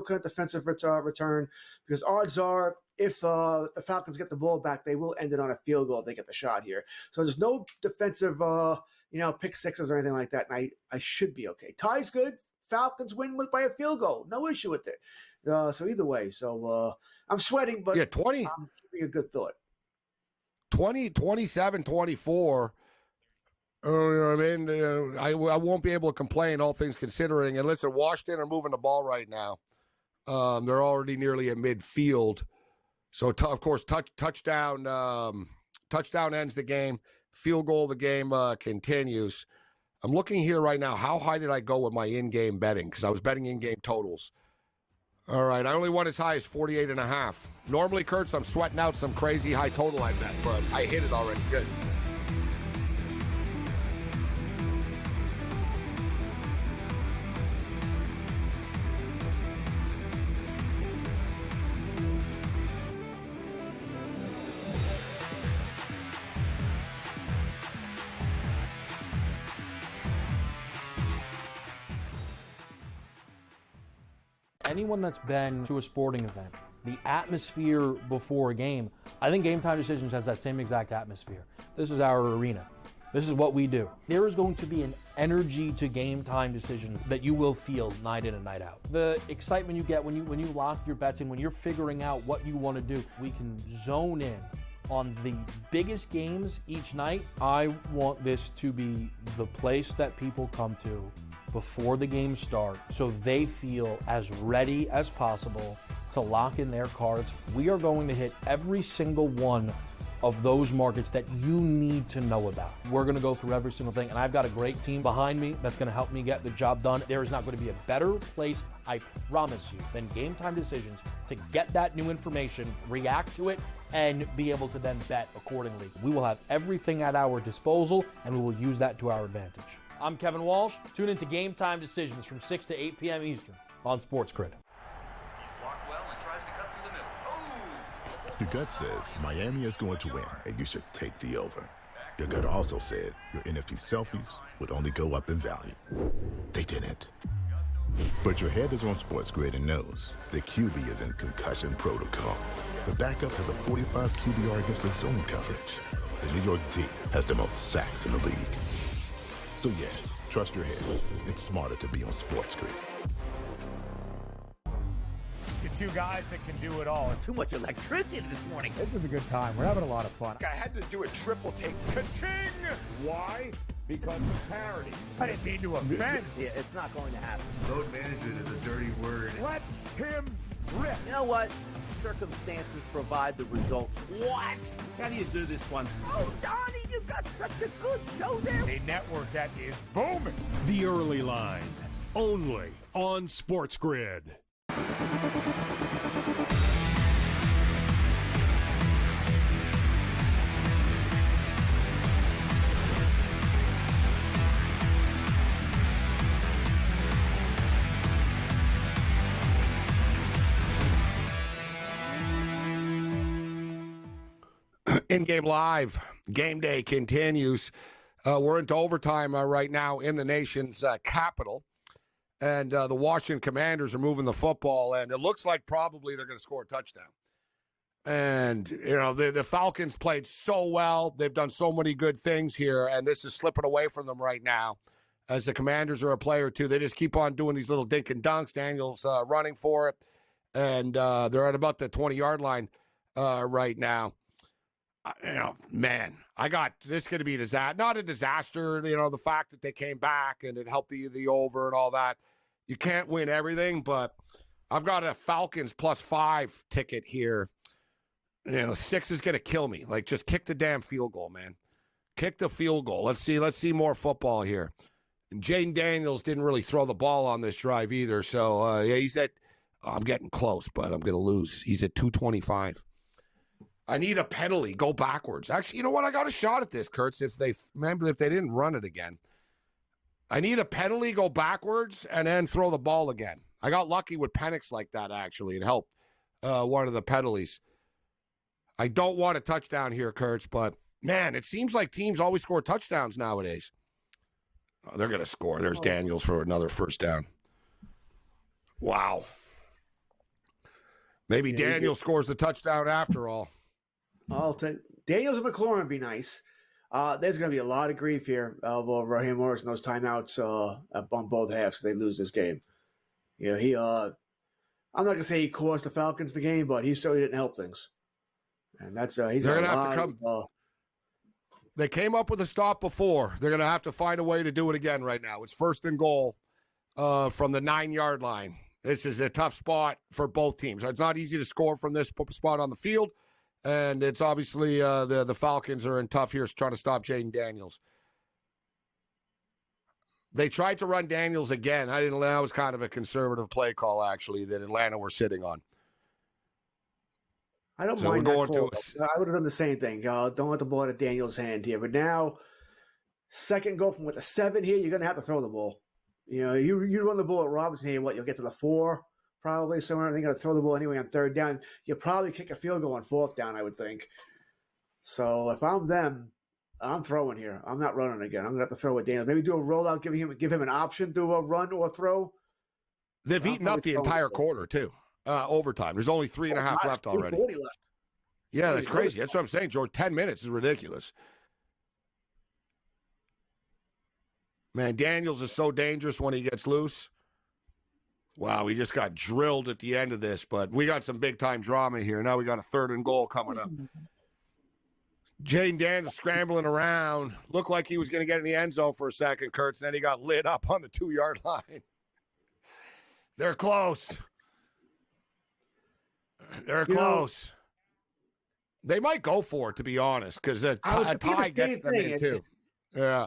kind of defensive return, because odds are if the Falcons get the ball back, they will end it on a field goal if they get the shot here. So there's no defensive pick 6s or anything like that, and I should be okay. Tie's good. Falcons win by a field goal. No issue with it. So either way, I'm sweating, but 20 should be a good thought. 27, 24. I won't be able to complain, all things considering. And listen, Washington are moving the ball right now. They're already nearly at midfield. So, of course, touchdown ends the game. Field goal of the game continues. I'm looking here right now. How high did I go with my in-game betting? Because I was betting in-game totals. All right, I only went as high as 48.5. Normally, Kurtz, I'm sweating out some crazy high total I bet, but I hit it already. Good. Anyone that's been to a sporting event, the atmosphere before a game, I think Game Time Decisions has that same exact atmosphere. This is our arena. This is what we do. There is going to be an energy to Game Time Decisions that you will feel night in and night out. The excitement you get when you lock your bets in, when you're figuring out what you want to do, we can zone in on the biggest games each night. I want this to be the place that people come to before the game starts, so they feel as ready as possible to lock in their cards. We are going to hit every single one of those markets that you need to know about. We're going to go through every single thing, and I've got a great team behind me that's going to help me get the job done. There is not going to be a better place, I promise you, than Game Time Decisions to get that new information, react to it, and be able to then bet accordingly. We will have everything at our disposal, and we will use that to our advantage. I'm Kevin Walsh. Tune into Game Time Decisions from 6 to 8 p.m. Eastern on SportsGrid. Your gut says Miami is going to win, and you should take the over. Your gut also said your NFT selfies would only go up in value. They didn't. But your head is on SportsGrid and knows the QB is in concussion protocol. The backup has a 45 QBR against the zone coverage. The New York D has the most sacks in the league. So yeah, trust your head. It's smarter to be on SportsGrid. The 2 guys that can do it all. Too much electricity this morning. This is a good time. We're having a lot of fun. I had to do a triple take. Ka-ching! Why? Because of parity. I didn't mean to offend. Yeah, it's not going to happen. Load management is a dirty word. Let him rip. You know what? Circumstances provide the results. What? How do you do this once? Oh, Donnie, you've got such a good show there. A network that is booming. The Early Line, only on SportsGrid. In-game live. Game day continues. We're into overtime right now in the nation's capital. And the Washington Commanders are moving the football. And it looks like probably they're going to score a touchdown. And, you know, the Falcons played so well. They've done so many good things here. And this is slipping away from them right now. As the Commanders are a player or two. They just keep on doing these little dink and dunks. Daniel's running for it. And they're at about the 20-yard line right now. You know, man, this going to be a disaster. Not a disaster, you know, the fact that they came back and it helped the over and all that. You can't win everything, but I've got a Falcons +5 ticket here. You know, 6 is going to kill me. Like, just kick the damn field goal, man. Kick the field goal. Let's see more football here. And Jaden Daniels didn't really throw the ball on this drive either. So, yeah, he's at, I'm getting close, but I'm going to lose. He's at 225. I need a penalty. Go backwards. Actually, you know what? I got a shot at this, Kurtz. If they didn't run it again, I need a penalty. Go backwards and then throw the ball again. I got lucky with Penix like that. Actually, it helped one of the penalties. I don't want a touchdown here, Kurtz, but man, it seems like teams always score touchdowns nowadays. Oh, they're gonna score. There's Daniels for another first down. Wow. Maybe Daniels scores the touchdown after all. I'll take Daniels and McLaurin would be nice. There's going to be a lot of grief here over Raheem Morris and those timeouts on both halves. They lose this game. You know, I'm not going to say he cost the Falcons the game, but he certainly didn't help things. And that's he's going to have to come. They came up with a stop before. They're going to have to find a way to do it again right now. It's 1st and goal from the 9-yard line. This is a tough spot for both teams. It's not easy to score from this spot on the field. And it's obviously the Falcons are in tough here trying to stop Jaden Daniels. They tried to run Daniels again. That was kind of a conservative play call, actually, that Atlanta were sitting on. I don't mind that call. I would have done the same thing. Don't let the ball out of Daniels' hand here. But now, 2nd goal from with a 7 here, you're going to have to throw the ball. You know, you run the ball at Robinson here, you'll get to the 4. Probably somewhere. They're going to throw the ball anyway on 3rd down. You'll probably kick a field goal on 4th down, I would think. So if I'm them, I'm throwing here. I'm not running again. I'm going to have to throw it down. Maybe do a rollout, give him an option, do a run or throw. They've eaten up the entire quarter, too. Overtime. There's only 3.5 left already. 40 left. Yeah, that's crazy. That's what I'm saying, George. 10 minutes is ridiculous. Man, Daniels is so dangerous when he gets loose. Wow, we just got drilled at the end of this, but we got some big-time drama here. Now we got a 3rd and goal coming up. Jaden Daniels scrambling around. Looked like he was going to get in the end zone for a second, Kurtz. Then he got lit up on the 2-yard line. They're close. They're close. They might go for it, to be honest, because a tie gets them in, too. Yeah.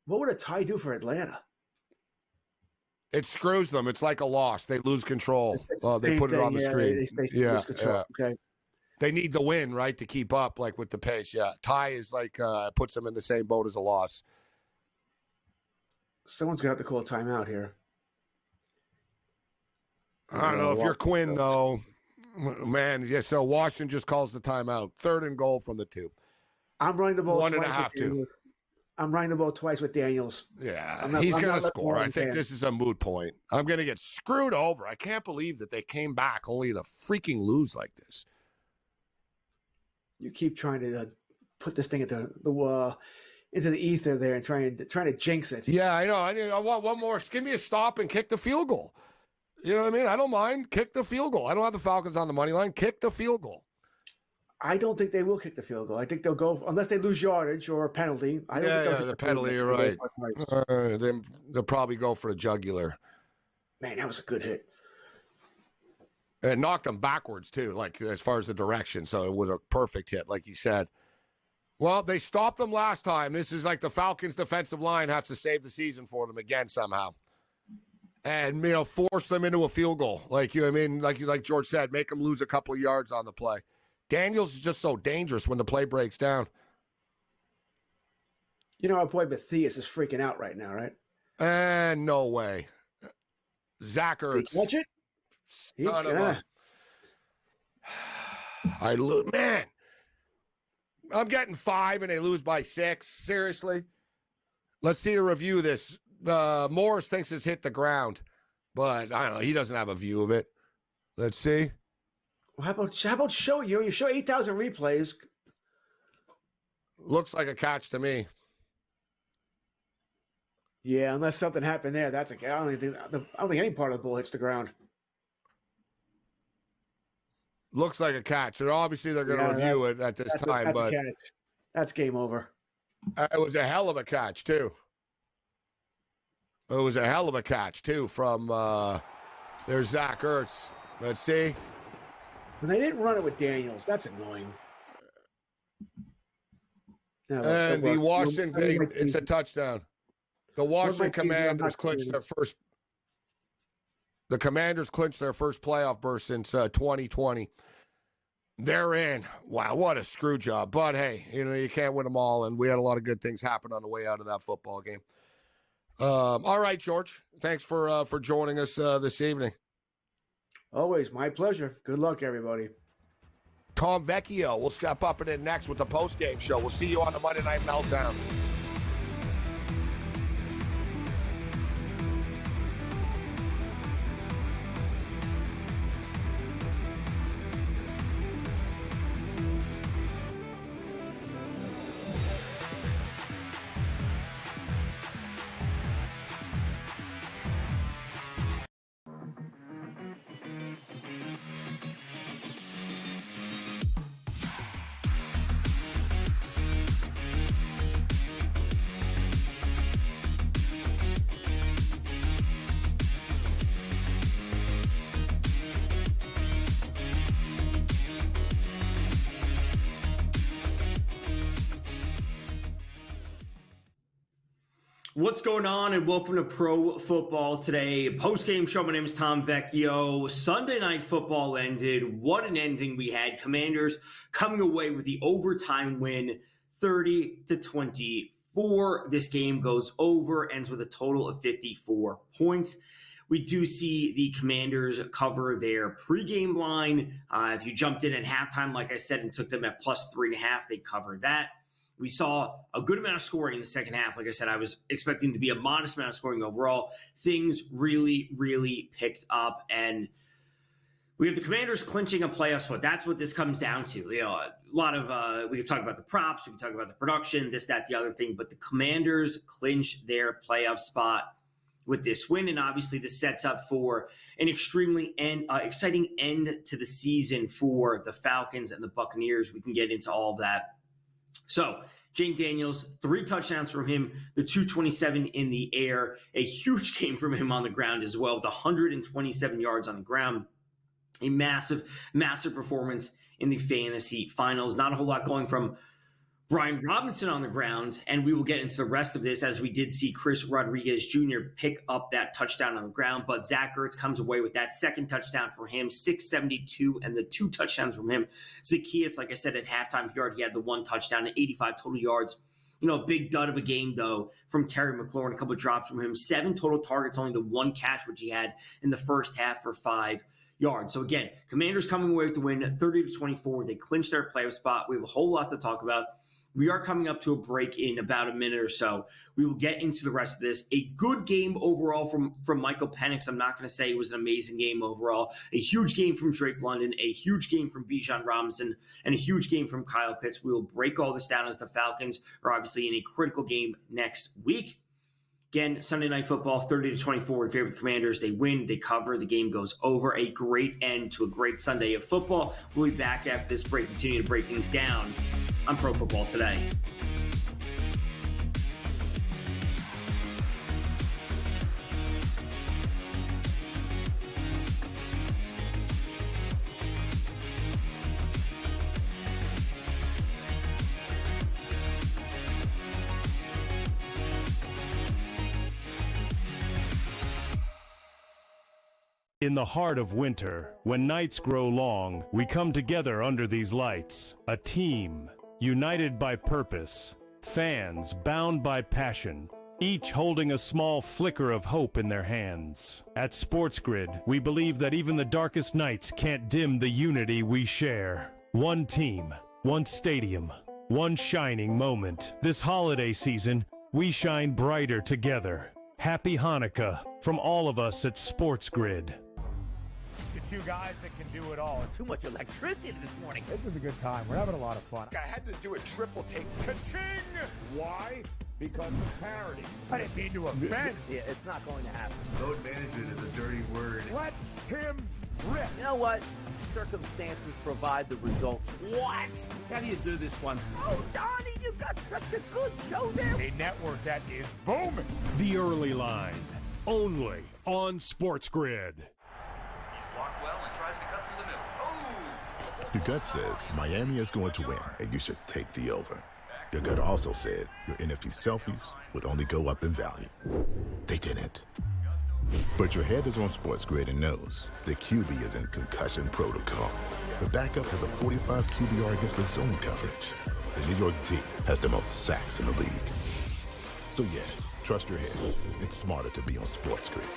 What would a tie do for Atlanta? It screws them. It's like a loss. They lose control. They put it on the screen. They lose control. Okay. They need the win, right, to keep up, like, with the pace. Yeah, tie is like puts them in the same boat as a loss. Someone's going to have to call a timeout here. I don't know if you're Quinn, though. Man, yeah, so Washington just calls the timeout. 3rd and goal from the 2. I'm running the ball 1.5 2. I'm running the ball twice with Daniels. Yeah, he's going to score. I think this is a moot point. I'm going to get screwed over. I can't believe that they came back only to freaking lose like this. You keep trying to put this thing into the ether there and trying to jinx it. Yeah, I know. I want one more. Give me a stop and kick the field goal. You know what I mean? I don't mind. Kick the field goal. I don't have the Falcons on the money line. Kick the field goal. I don't think they will kick the field goal. I think they'll go unless they lose yardage or a penalty. I don't think the penalty. You're right. They'll probably go for the jugular. Man, that was a good hit. It knocked them backwards too, like as far as the direction. So it was a perfect hit, like you said. Well, they stopped them last time. This is like the Falcons' defensive line has to save the season for them again somehow. and, force them into a field goal. Like George said, make them lose a couple of yards on the play. Daniels is just so dangerous when the play breaks down. Our boy Matthias is freaking out right now, right? And no way. Zach Ertz. Did you watch it? Son of a... Man. I'm getting 5 and they lose by 6. Seriously? Let's see a review of this. Morris thinks it's hit the ground, but I don't know. He doesn't have a view of it. Let's see. Well, how about show you? You show 8,000 replays. Looks like a catch to me. Yeah, unless something happened there, that's I don't think any part of the ball hits the ground. Looks like a catch, and obviously they're going to review it at this time. But that's game over. It was a hell of a catch too. It was a hell of a catch too from there's Zach Ertz. Let's see. But they didn't run it with Daniels. That's annoying. No, and the Washington thing, it's a touchdown. The Washington Commanders clinched their first. The Commanders clinched their first playoff berth since 2020. They're in. Wow, what a screw job! But hey, you can't win them all, and we had a lot of good things happen on the way out of that football game. All right, George. Thanks for joining us this evening. Always my pleasure. Good luck, everybody. Tom Vecchio will step up and in next with the post-game show. We'll see you on the Monday Night Meltdown. What's going on, and welcome to Pro Football Today post-game show. My name is Tom Vecchio. Sunday Night Football ended. What an ending we had. Commanders coming away with the overtime win, 30-24. This game goes over, ends with a total of 54 points. We do see the Commanders cover their pregame line. If you jumped in at halftime, like I said, and took them at plus 3.5, they covered that. We saw a good amount of scoring in the second half. Like I said, I was expecting to be a modest amount of scoring overall. Things really, really picked up, and we have the Commanders clinching a playoff spot. That's what this comes down to. A lot of we could talk about the props, we could talk about the production, this, that, the other thing, but the Commanders clinch their playoff spot with this win, and obviously this sets up for an extremely exciting end to the season for the Falcons and the Buccaneers. We can get into all of that. So, Jane Daniels, 3 touchdowns from him, the 227 in the air, a huge game from him on the ground as well, with 127 yards on the ground. A massive, massive performance in the fantasy finals. Not a whole lot going from Brian Robinson on the ground, and we will get into the rest of this as we did see Chris Rodriguez Jr. pick up that touchdown on the ground, but Zach Ertz comes away with that second touchdown for him, 672, and the 2 touchdowns from him. Zacchaeus, like I said, at halftime, he had the 1 touchdown and 85 total yards. A big dud of a game, though, from Terry McLaurin, a couple of drops from him, 7 total targets, only the 1 catch, which he had in the first half for 5 yards. So again, Commanders coming away with the win, 30-24. They clinched their playoff spot. We have a whole lot to talk about. We are coming up to a break in about a minute or so. We will get into the rest of this. A good game overall from Michael Penix. I'm not going to say it was an amazing game overall. A huge game from Drake London, a huge game from Bijan Robinson, and a huge game from Kyle Pitts. We will break all this down as the Falcons are obviously in a critical game next week. Again, Sunday Night Football, 30-24 in favor of the Commanders. They win, they cover, the game goes over. A great end to a great Sunday of football. We'll be back after this break, continue to break things down on Pro Football Today. In the heart of winter, when nights grow long, we come together under these lights. A team, united by purpose. Fans bound by passion. Each holding a small flicker of hope in their hands. At SportsGrid, we believe that even the darkest nights can't dim the unity we share. One team, one stadium, one shining moment. This holiday season, we shine brighter together. Happy Hanukkah from all of us at SportsGrid. Two guys that can do it all. Too much electricity this morning. This is a good time. We're having a lot of fun. I had to do a triple take. Ka-ching! Why? Because of parity. I didn't mean to offend. Yeah, it's not going to happen. Load management is a dirty word. Let him rip. You know what? Circumstances provide the results. What? How do you do this one? Oh, Donnie, you got such a good show there. A network that is booming. The Early Line, only on SportsGrid. Your gut says Miami is going to win, and you should take the over. Your gut also said your NFT selfies would only go up in value. They didn't. But your head is on SportsGrid and knows the QB is in concussion protocol. The backup has a 45 QBR against the zone coverage. The New York D has the most sacks in the league. So yeah, trust your head. It's smarter to be on SportsGrid.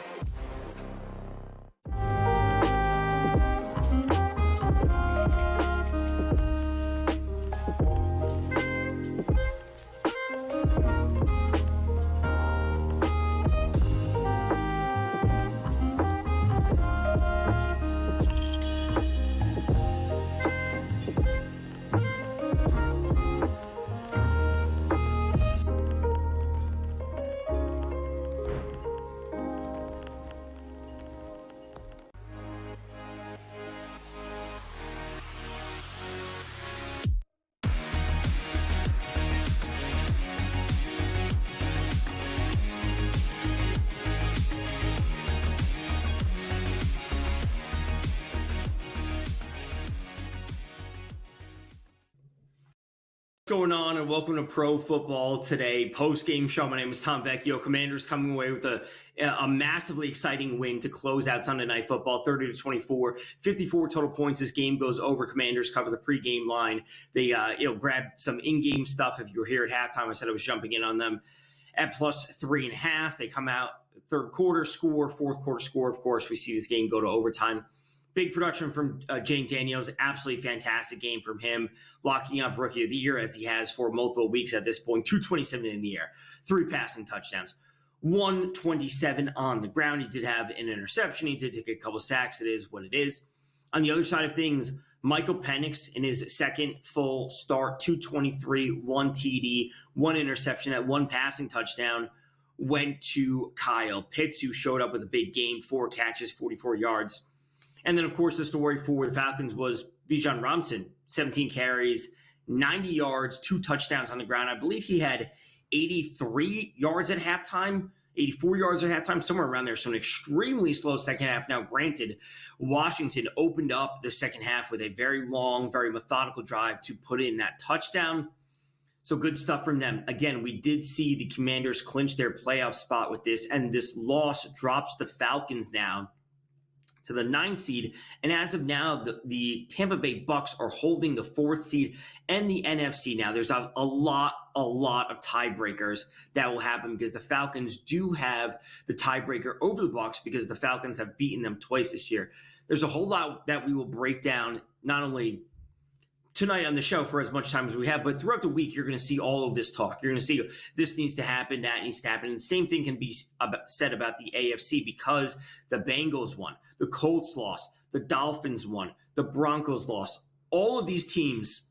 Going on, and welcome to Pro Football Today post-game show. My name is Tom Vecchio. Commanders coming away with a massively exciting win to close out Sunday Night Football, 30-24, 54 total points. This game goes over. Commanders cover the pregame line. They grabbed some in-game stuff. If you were here at halftime, I said I was jumping in on them at plus 3.5. They come out third quarter score, fourth quarter score. Of course, we see this game go to overtime. Big production from Jane Daniels. Absolutely fantastic game from him, locking up Rookie of the Year as he has for multiple weeks at this point. 227 in the air, 3 passing touchdowns, 127 on the ground. He did have an interception. He did take a couple sacks. It is what it is. On the other side of things, Michael Penix in his second full start, 223, 1 TD, 1 interception, that 1 passing touchdown went to Kyle Pitts, who showed up with a big game, 4 catches, 44 yards. And then, of course, the story for the Falcons was Bijan Robinson, 17 carries, 90 yards, 2 touchdowns on the ground. I believe he had 83 yards at halftime, 84 yards at halftime, somewhere around there. So an extremely slow second half. Now, granted, Washington opened up the second half with a very long, very methodical drive to put in that touchdown. So good stuff from them. Again, we did see the Commanders clinch their playoff spot with this, and this loss drops the Falcons down to the 9th seed. And as of now, the Tampa Bay Bucks are holding the 4th seed and the NFC. Now, there's a lot of tiebreakers that will happen because the Falcons do have the tiebreaker over the Bucks because the Falcons have beaten them twice this year. There's a whole lot that we will break down, not only tonight on the show for as much time as we have, but throughout the week, you're going to see all of this talk. You're going to see this needs to happen, that needs to happen. And the same thing can be said about the AFC because the Bengals won, the Colts lost, the Dolphins won, the Broncos lost. All of these teams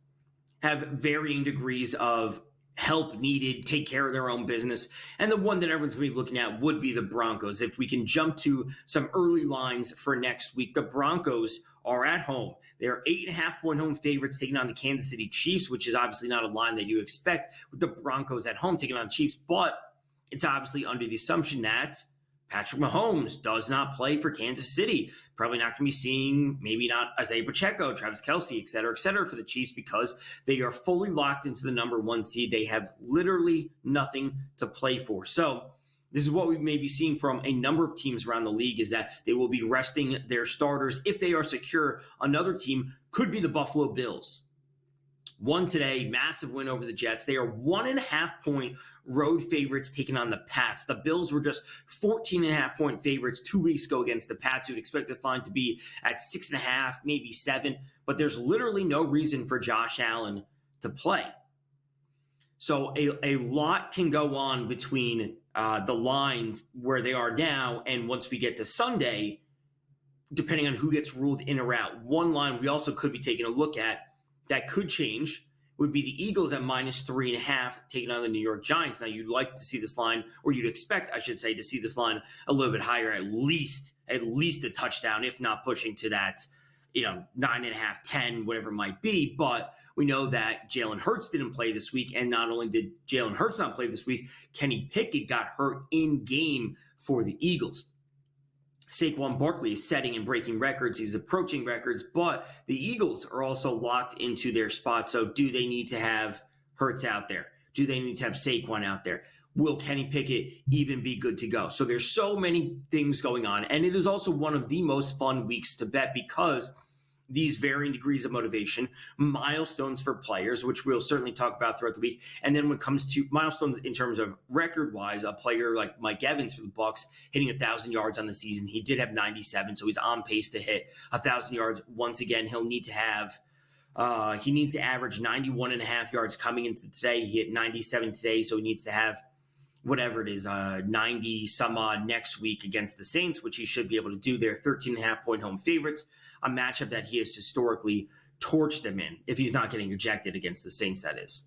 have varying degrees of help needed, take care of their own business. And the one that everyone's going to be looking at would be the Broncos. If we can jump to some early lines for next week, the Broncos are at home. They're 8.5-point home favorites taking on the Kansas City Chiefs, which is obviously not a line that you expect with the Broncos at home taking on Chiefs, but it's obviously under the assumption that Patrick Mahomes does not play for Kansas City. Probably not going to be seeing, maybe not Isaiah Pacheco, Travis Kelce, et cetera, for the Chiefs because they are fully locked into the number 1 seed. They have literally nothing to play for. So This is what we may be seeing from a number of teams around the league, is that they will be resting their starters if they are secure. Another team could be the Buffalo Bills. Won today, massive win over the Jets. They are 1.5-point road favorites taking on the Pats. The Bills were just 14.5-point favorites 2 weeks ago against the Pats. You'd expect this line to be at 6.5, maybe 7, but there's literally no reason for Josh Allen to play. So a lot can go on between the lines where they are now and once we get to Sunday, depending on who gets ruled in or out. One line we also could be taking a look at that could change would be the Eagles at -3.5 taking on the New York Giants. Now, you'd like to see this line, or you'd expect, I should say, to see this line a little bit higher, at least a touchdown, if not pushing to that, 9.5, 10, whatever it might be. But we know that Jalen Hurts didn't play this week, and not only did Jalen Hurts not play this week, Kenny Pickett got hurt in game for the Eagles. Saquon Barkley is setting and breaking records. He's approaching records, but the Eagles are also locked into their spot. So do they need to have Hurts out there? Do they need to have Saquon out there? Will Kenny Pickett even be good to go? So there's so many things going on. And it is also one of the most fun weeks to bet because these varying degrees of motivation, milestones for players, which we'll certainly talk about throughout the week. And then when it comes to milestones in terms of record-wise, a player like Mike Evans for the Bucs hitting 1,000 yards on the season. He did have 97, so he's on pace to hit 1,000 yards. Once again, he'll need to have he needs to average 91.5 yards coming into today. He hit 97 today, so he needs to have whatever it is, 90 some odd next week against the Saints, which he should be able to do. They're 13.5-point home favorites, a matchup that he has historically torched them in, if he's not getting ejected against the Saints, that is.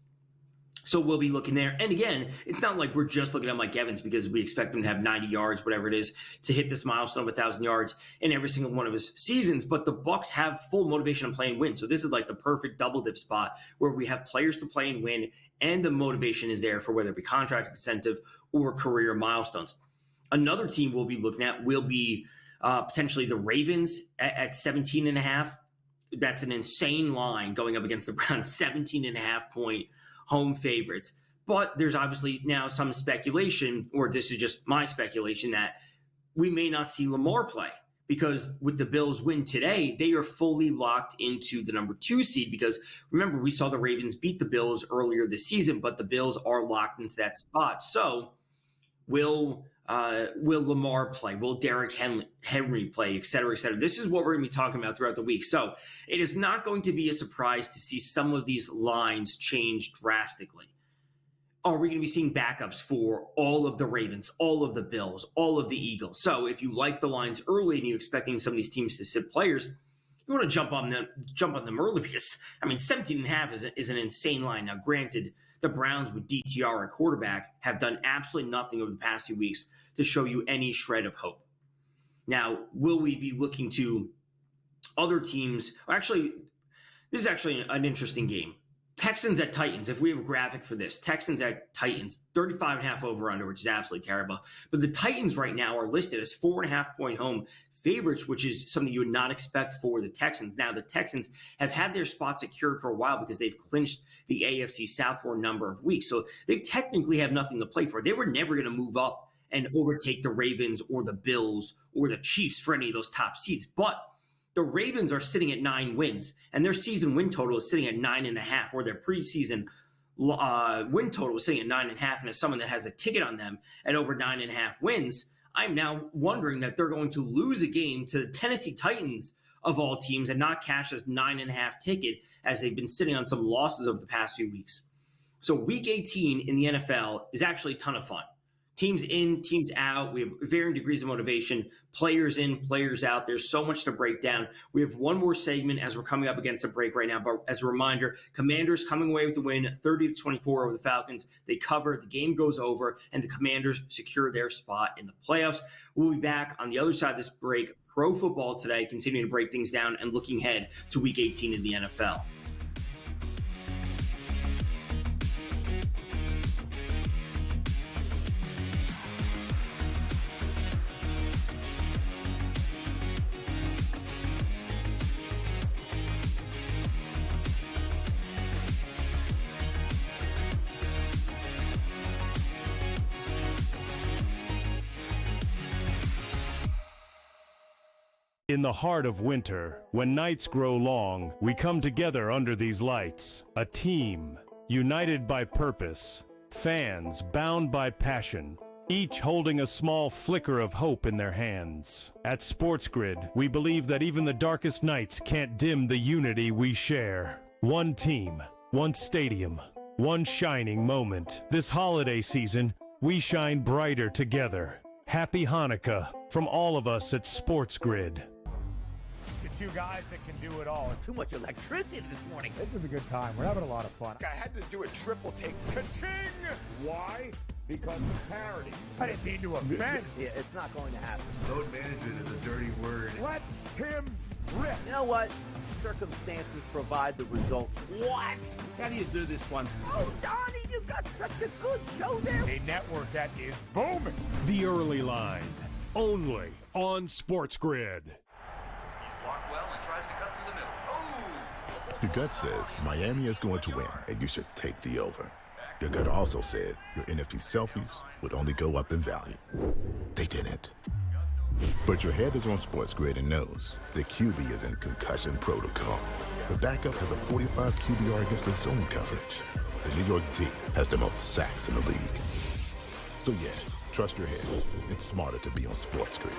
So we'll be looking there. And again, it's not like we're just looking at Mike Evans because we expect him to have 90 yards, whatever it is, to hit this milestone of 1,000 yards in every single one of his seasons. But the Bucs have full motivation to play and win. So this is like the perfect double dip spot where we have players to play and win, and the motivation is there for whether it be contract incentive or career milestones. Another team we'll be looking at will be potentially the Ravens at 17.5. That's an insane line going up against the Browns, 17.5-point home favorites. But there's obviously now some speculation, or this is just my speculation, that we may not see Lamar play because with the Bills win today, they are fully locked into the number 2 seed because remember, we saw the Ravens beat the Bills earlier this season, but the Bills are locked into that spot. So will Lamar play? Will Derrick Henry play, et cetera, et cetera? This is what we're going to be talking about throughout the week. So it is not going to be a surprise to see some of these lines change drastically. Are we going to be seeing backups for all of the Ravens, all of the Bills, all of the Eagles? So if you like the lines early and you're expecting some of these teams to sit players, you want to jump on them early because, 17.5 is an insane line. Now, granted, the Browns with DTR at quarterback have done absolutely nothing over the past few weeks to show you any shred of hope. Now, will we be looking to other teams? Actually, this is actually an interesting game. Texans at Titans, if we have a graphic for this, Texans at Titans, 35.5 over under, which is absolutely terrible. But the Titans right now are listed as 4.5-point home favorites, which is something you would not expect for the Texans. Now, the Texans have had their spot secured for a while because they've clinched the AFC South for a number of weeks. So they technically have nothing to play for. They were never going to move up and overtake the Ravens or the Bills or the Chiefs for any of those top seeds. But the Ravens are sitting at 9 wins, and their season win total is sitting at 9.5, or their preseason win total is sitting at 9.5. And as someone that has a ticket on them at over 9.5 wins, I'm now wondering that they're going to lose a game to the Tennessee Titans of all teams and not cash this 9.5 ticket as they've been sitting on some losses over the past few weeks. So week 18 in the NFL is actually a ton of fun. Teams in, teams out. We have varying degrees of motivation, players in, players out. There's so much to break down. We have one more segment as we're coming up against a break right now. But as a reminder, Commanders coming away with the win, 30-24 over the Falcons. They cover, the game goes over, and the Commanders secure their spot in the playoffs. We'll be back on the other side of this break. Pro football today, continuing to break things down and looking ahead to week 18 in the NFL. In the heart of winter, when nights grow long, we come together under these lights. A team, united by purpose. Fans bound by passion. Each holding a small flicker of hope in their hands. At SportsGrid, we believe that even the darkest nights can't dim the unity we share. One team, one stadium, one shining moment. This holiday season, we shine brighter together. Happy Hanukkah from all of us at SportsGrid. Two guys that can do it all. Too much electricity this morning. This is a good time. We're having a lot of fun. I had to do a triple take. Ka-ching! Why? Because of parity. I didn't mean to offend. Yeah, it's not going to happen. Load management is a dirty word. Let him rip. You know what? Circumstances provide the results. What? How do you do this one? Oh, Donnie, you've got such a good show there. A network that is booming. The Early Line, only on SportsGrid. Your gut says Miami is going to win, and you should take the over. Your gut also said your NFT selfies would only go up in value. They didn't. But your head is on SportsGrid and knows the QB is in concussion protocol. The backup has a 45 QBR against the zone coverage. The New York D has the most sacks in the league. So yeah, trust your head. It's smarter to be on SportsGrid.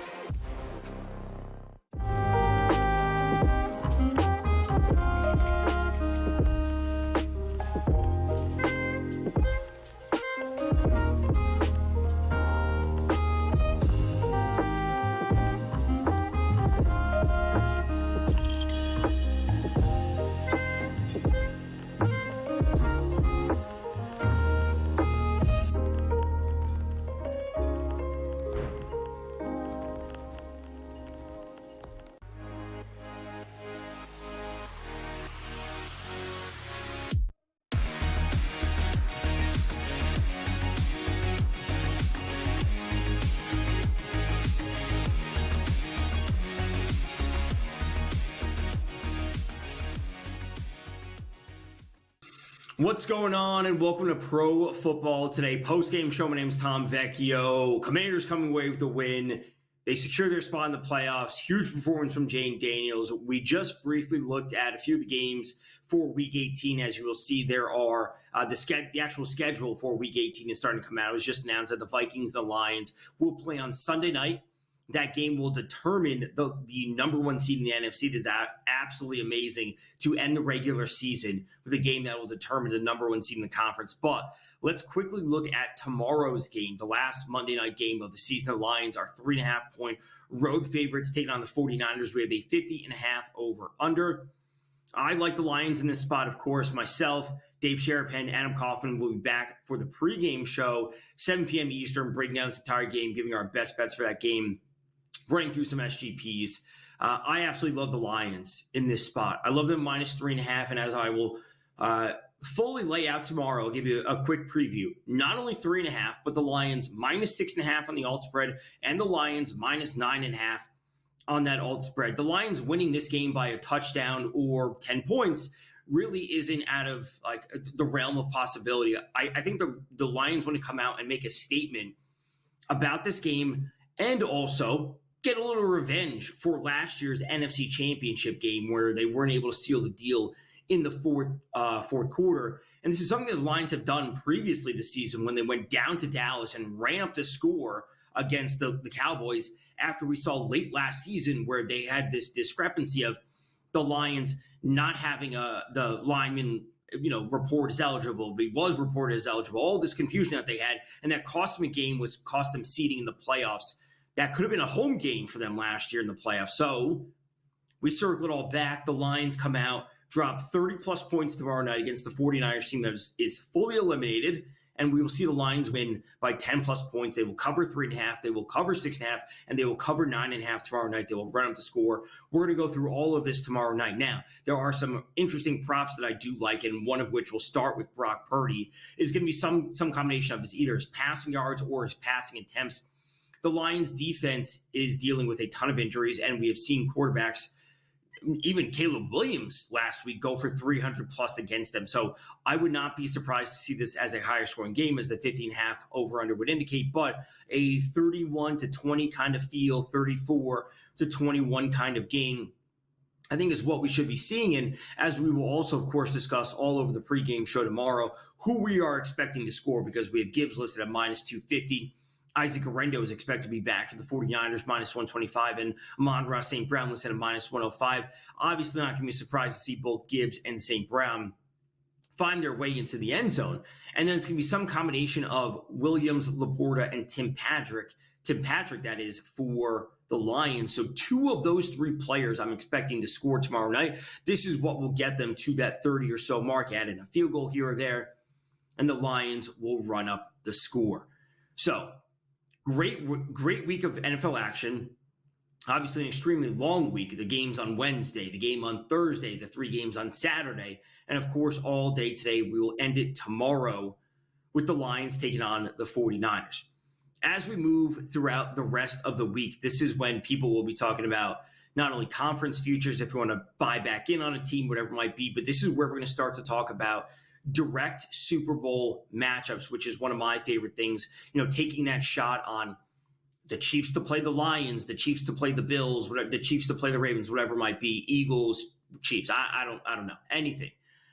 What's going on, and welcome to Pro Football Today post-game show. My name is Tom Vecchio. Commanders coming away with the win. They secure their spot in the playoffs. Huge performance from Jane Daniels. We just briefly looked at a few of the games for Week 18. As you will see, there are the actual schedule for Week 18 is starting to come out. It was just announced that the Vikings and the Lions will play on Sunday night. That game will determine the number one seed in the NFC. It is absolutely amazing to end the regular season with a game that will determine the number one seed in the conference. But let's quickly look at tomorrow's game, the last Monday night game of the season. The Lions are 3.5-point road favorites taking on the 49ers. We have a 50.5 over-under. I like the Lions in this spot, of course. Myself, Dave Sherapan, Adam Kaufman will be back for the pregame show, 7 p.m. Eastern, breaking down this entire game, giving our best bets for that game, running through some SGPs. I absolutely love the Lions in this spot. I love them minus 3.5, and as I will fully lay out tomorrow, I'll give you a quick preview. Not only 3.5, but the Lions minus 6.5 on the alt spread, and the Lions minus 9.5 on that alt spread. The Lions winning this game by a touchdown or 10 points really isn't out of like the realm of possibility. I think the Lions want to come out and make a statement about this game, and also get a little revenge for last year's NFC Championship game where they weren't able to seal the deal in the fourth quarter. And this is something that the Lions have done previously this season when they went down to Dallas and ran up the score against the Cowboys after we saw late last season where they had this discrepancy of the Lions not having the lineman report as eligible, but he was reported as eligible. All this confusion that they had, and that cost them a game, cost them seeding in the playoffs. That could have been a home game for them last year in the playoffs. So we circle it all back. The Lions come out, drop 30-plus points tomorrow night against the 49ers team that is fully eliminated, and we will see the Lions win by 10-plus points. They will cover 3.5, they will cover 6.5, and they will cover 9.5 tomorrow night. They will run up the score. We're going to go through all of this tomorrow night. Now, there are some interesting props that I do like, and one of which will start with Brock Purdy. Is going to be some combination of either his passing yards or his passing attempts. The Lions defense is dealing with a ton of injuries, and we have seen quarterbacks, even Caleb Williams last week, go for 300-plus against them. So I would not be surprised to see this as a higher scoring game, as the 50.5 over-under would indicate, but a 31-20 kind of feel, 34 to 21 kind of game, I think is what we should be seeing. And as we will also, of course, discuss all over the pregame show tomorrow, who we are expecting to score, because we have Gibbs listed at minus 250. Isaac Arendo is expected to be back for the 49ers, minus 125, and Amon-Ra St. Brown listed at minus 105. Obviously not going to be surprised to see both Gibbs and St. Brown find their way into the end zone. And then it's going to be some combination of Williams, Laporta, and Tim Patrick, that is, for the Lions. So 2 of those 3 players I'm expecting to score tomorrow night. This is what will get them to that 30 or so mark, add in a field goal here or there, and the Lions will run up the score. So great week of NFL action. Obviously an extremely long week. The games on Wednesday, the game on Thursday, the 3 games on Saturday, and of course all day today. We will end it tomorrow with the Lions taking on the 49ers. As we move throughout the rest of the week, this is when people will be talking about not only conference futures, if you want to buy back in on a team, whatever it might be, but this is where we're going to start to talk about direct Super Bowl matchups, which is one of my favorite things. Taking that shot on the Chiefs to play the Lions, the Chiefs to play the Bills, the Chiefs to play the Ravens, whatever it might be, Eagles, Chiefs. I don't know, anything.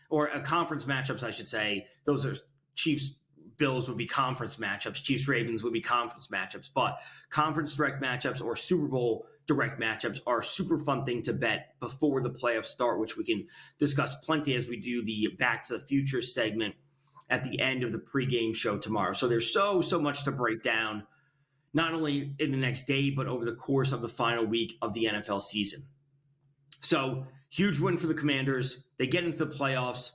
Or conference matchups, I should say. Those are Chiefs, Bills would be conference matchups. Chiefs, Ravens would be conference matchups. But conference direct matchups or Super Bowl direct matchups are a super fun thing to bet before the playoffs start, which we can discuss plenty as we do the Back to the Future segment at the end of the pregame show tomorrow. So there's so much to break down, not only in the next day, but over the course of the final week of the NFL season. So huge win for the Commanders. They get into the playoffs.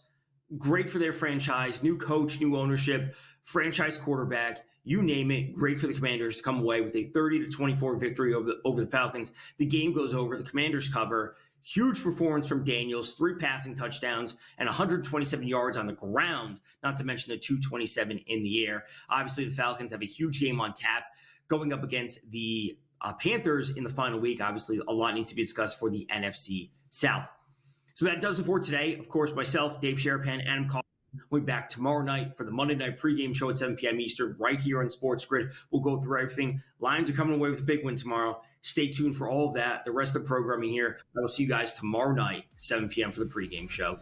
Great for their franchise, new coach, new ownership, franchise quarterback, you name it. Great for the Commanders to come away with a 30-24 victory over the Falcons. The game goes over. The Commanders cover. Huge performance from Daniels, 3 passing touchdowns and 127 yards on the ground, not to mention the 227 in the air. Obviously, the Falcons have a huge game on tap going up against the Panthers in the final week. Obviously, a lot needs to be discussed for the NFC South. So that does it for today. Of course, myself, Dave Sherapan, Adam Kaufman, we'll be back tomorrow night for the Monday night pregame show at 7 p.m. Eastern, right here on SportsGrid. We'll go through everything. Lions are coming away with a big win tomorrow. Stay tuned for all of that, the rest of the programming here. I will see you guys tomorrow night, 7 p.m. for the pregame show.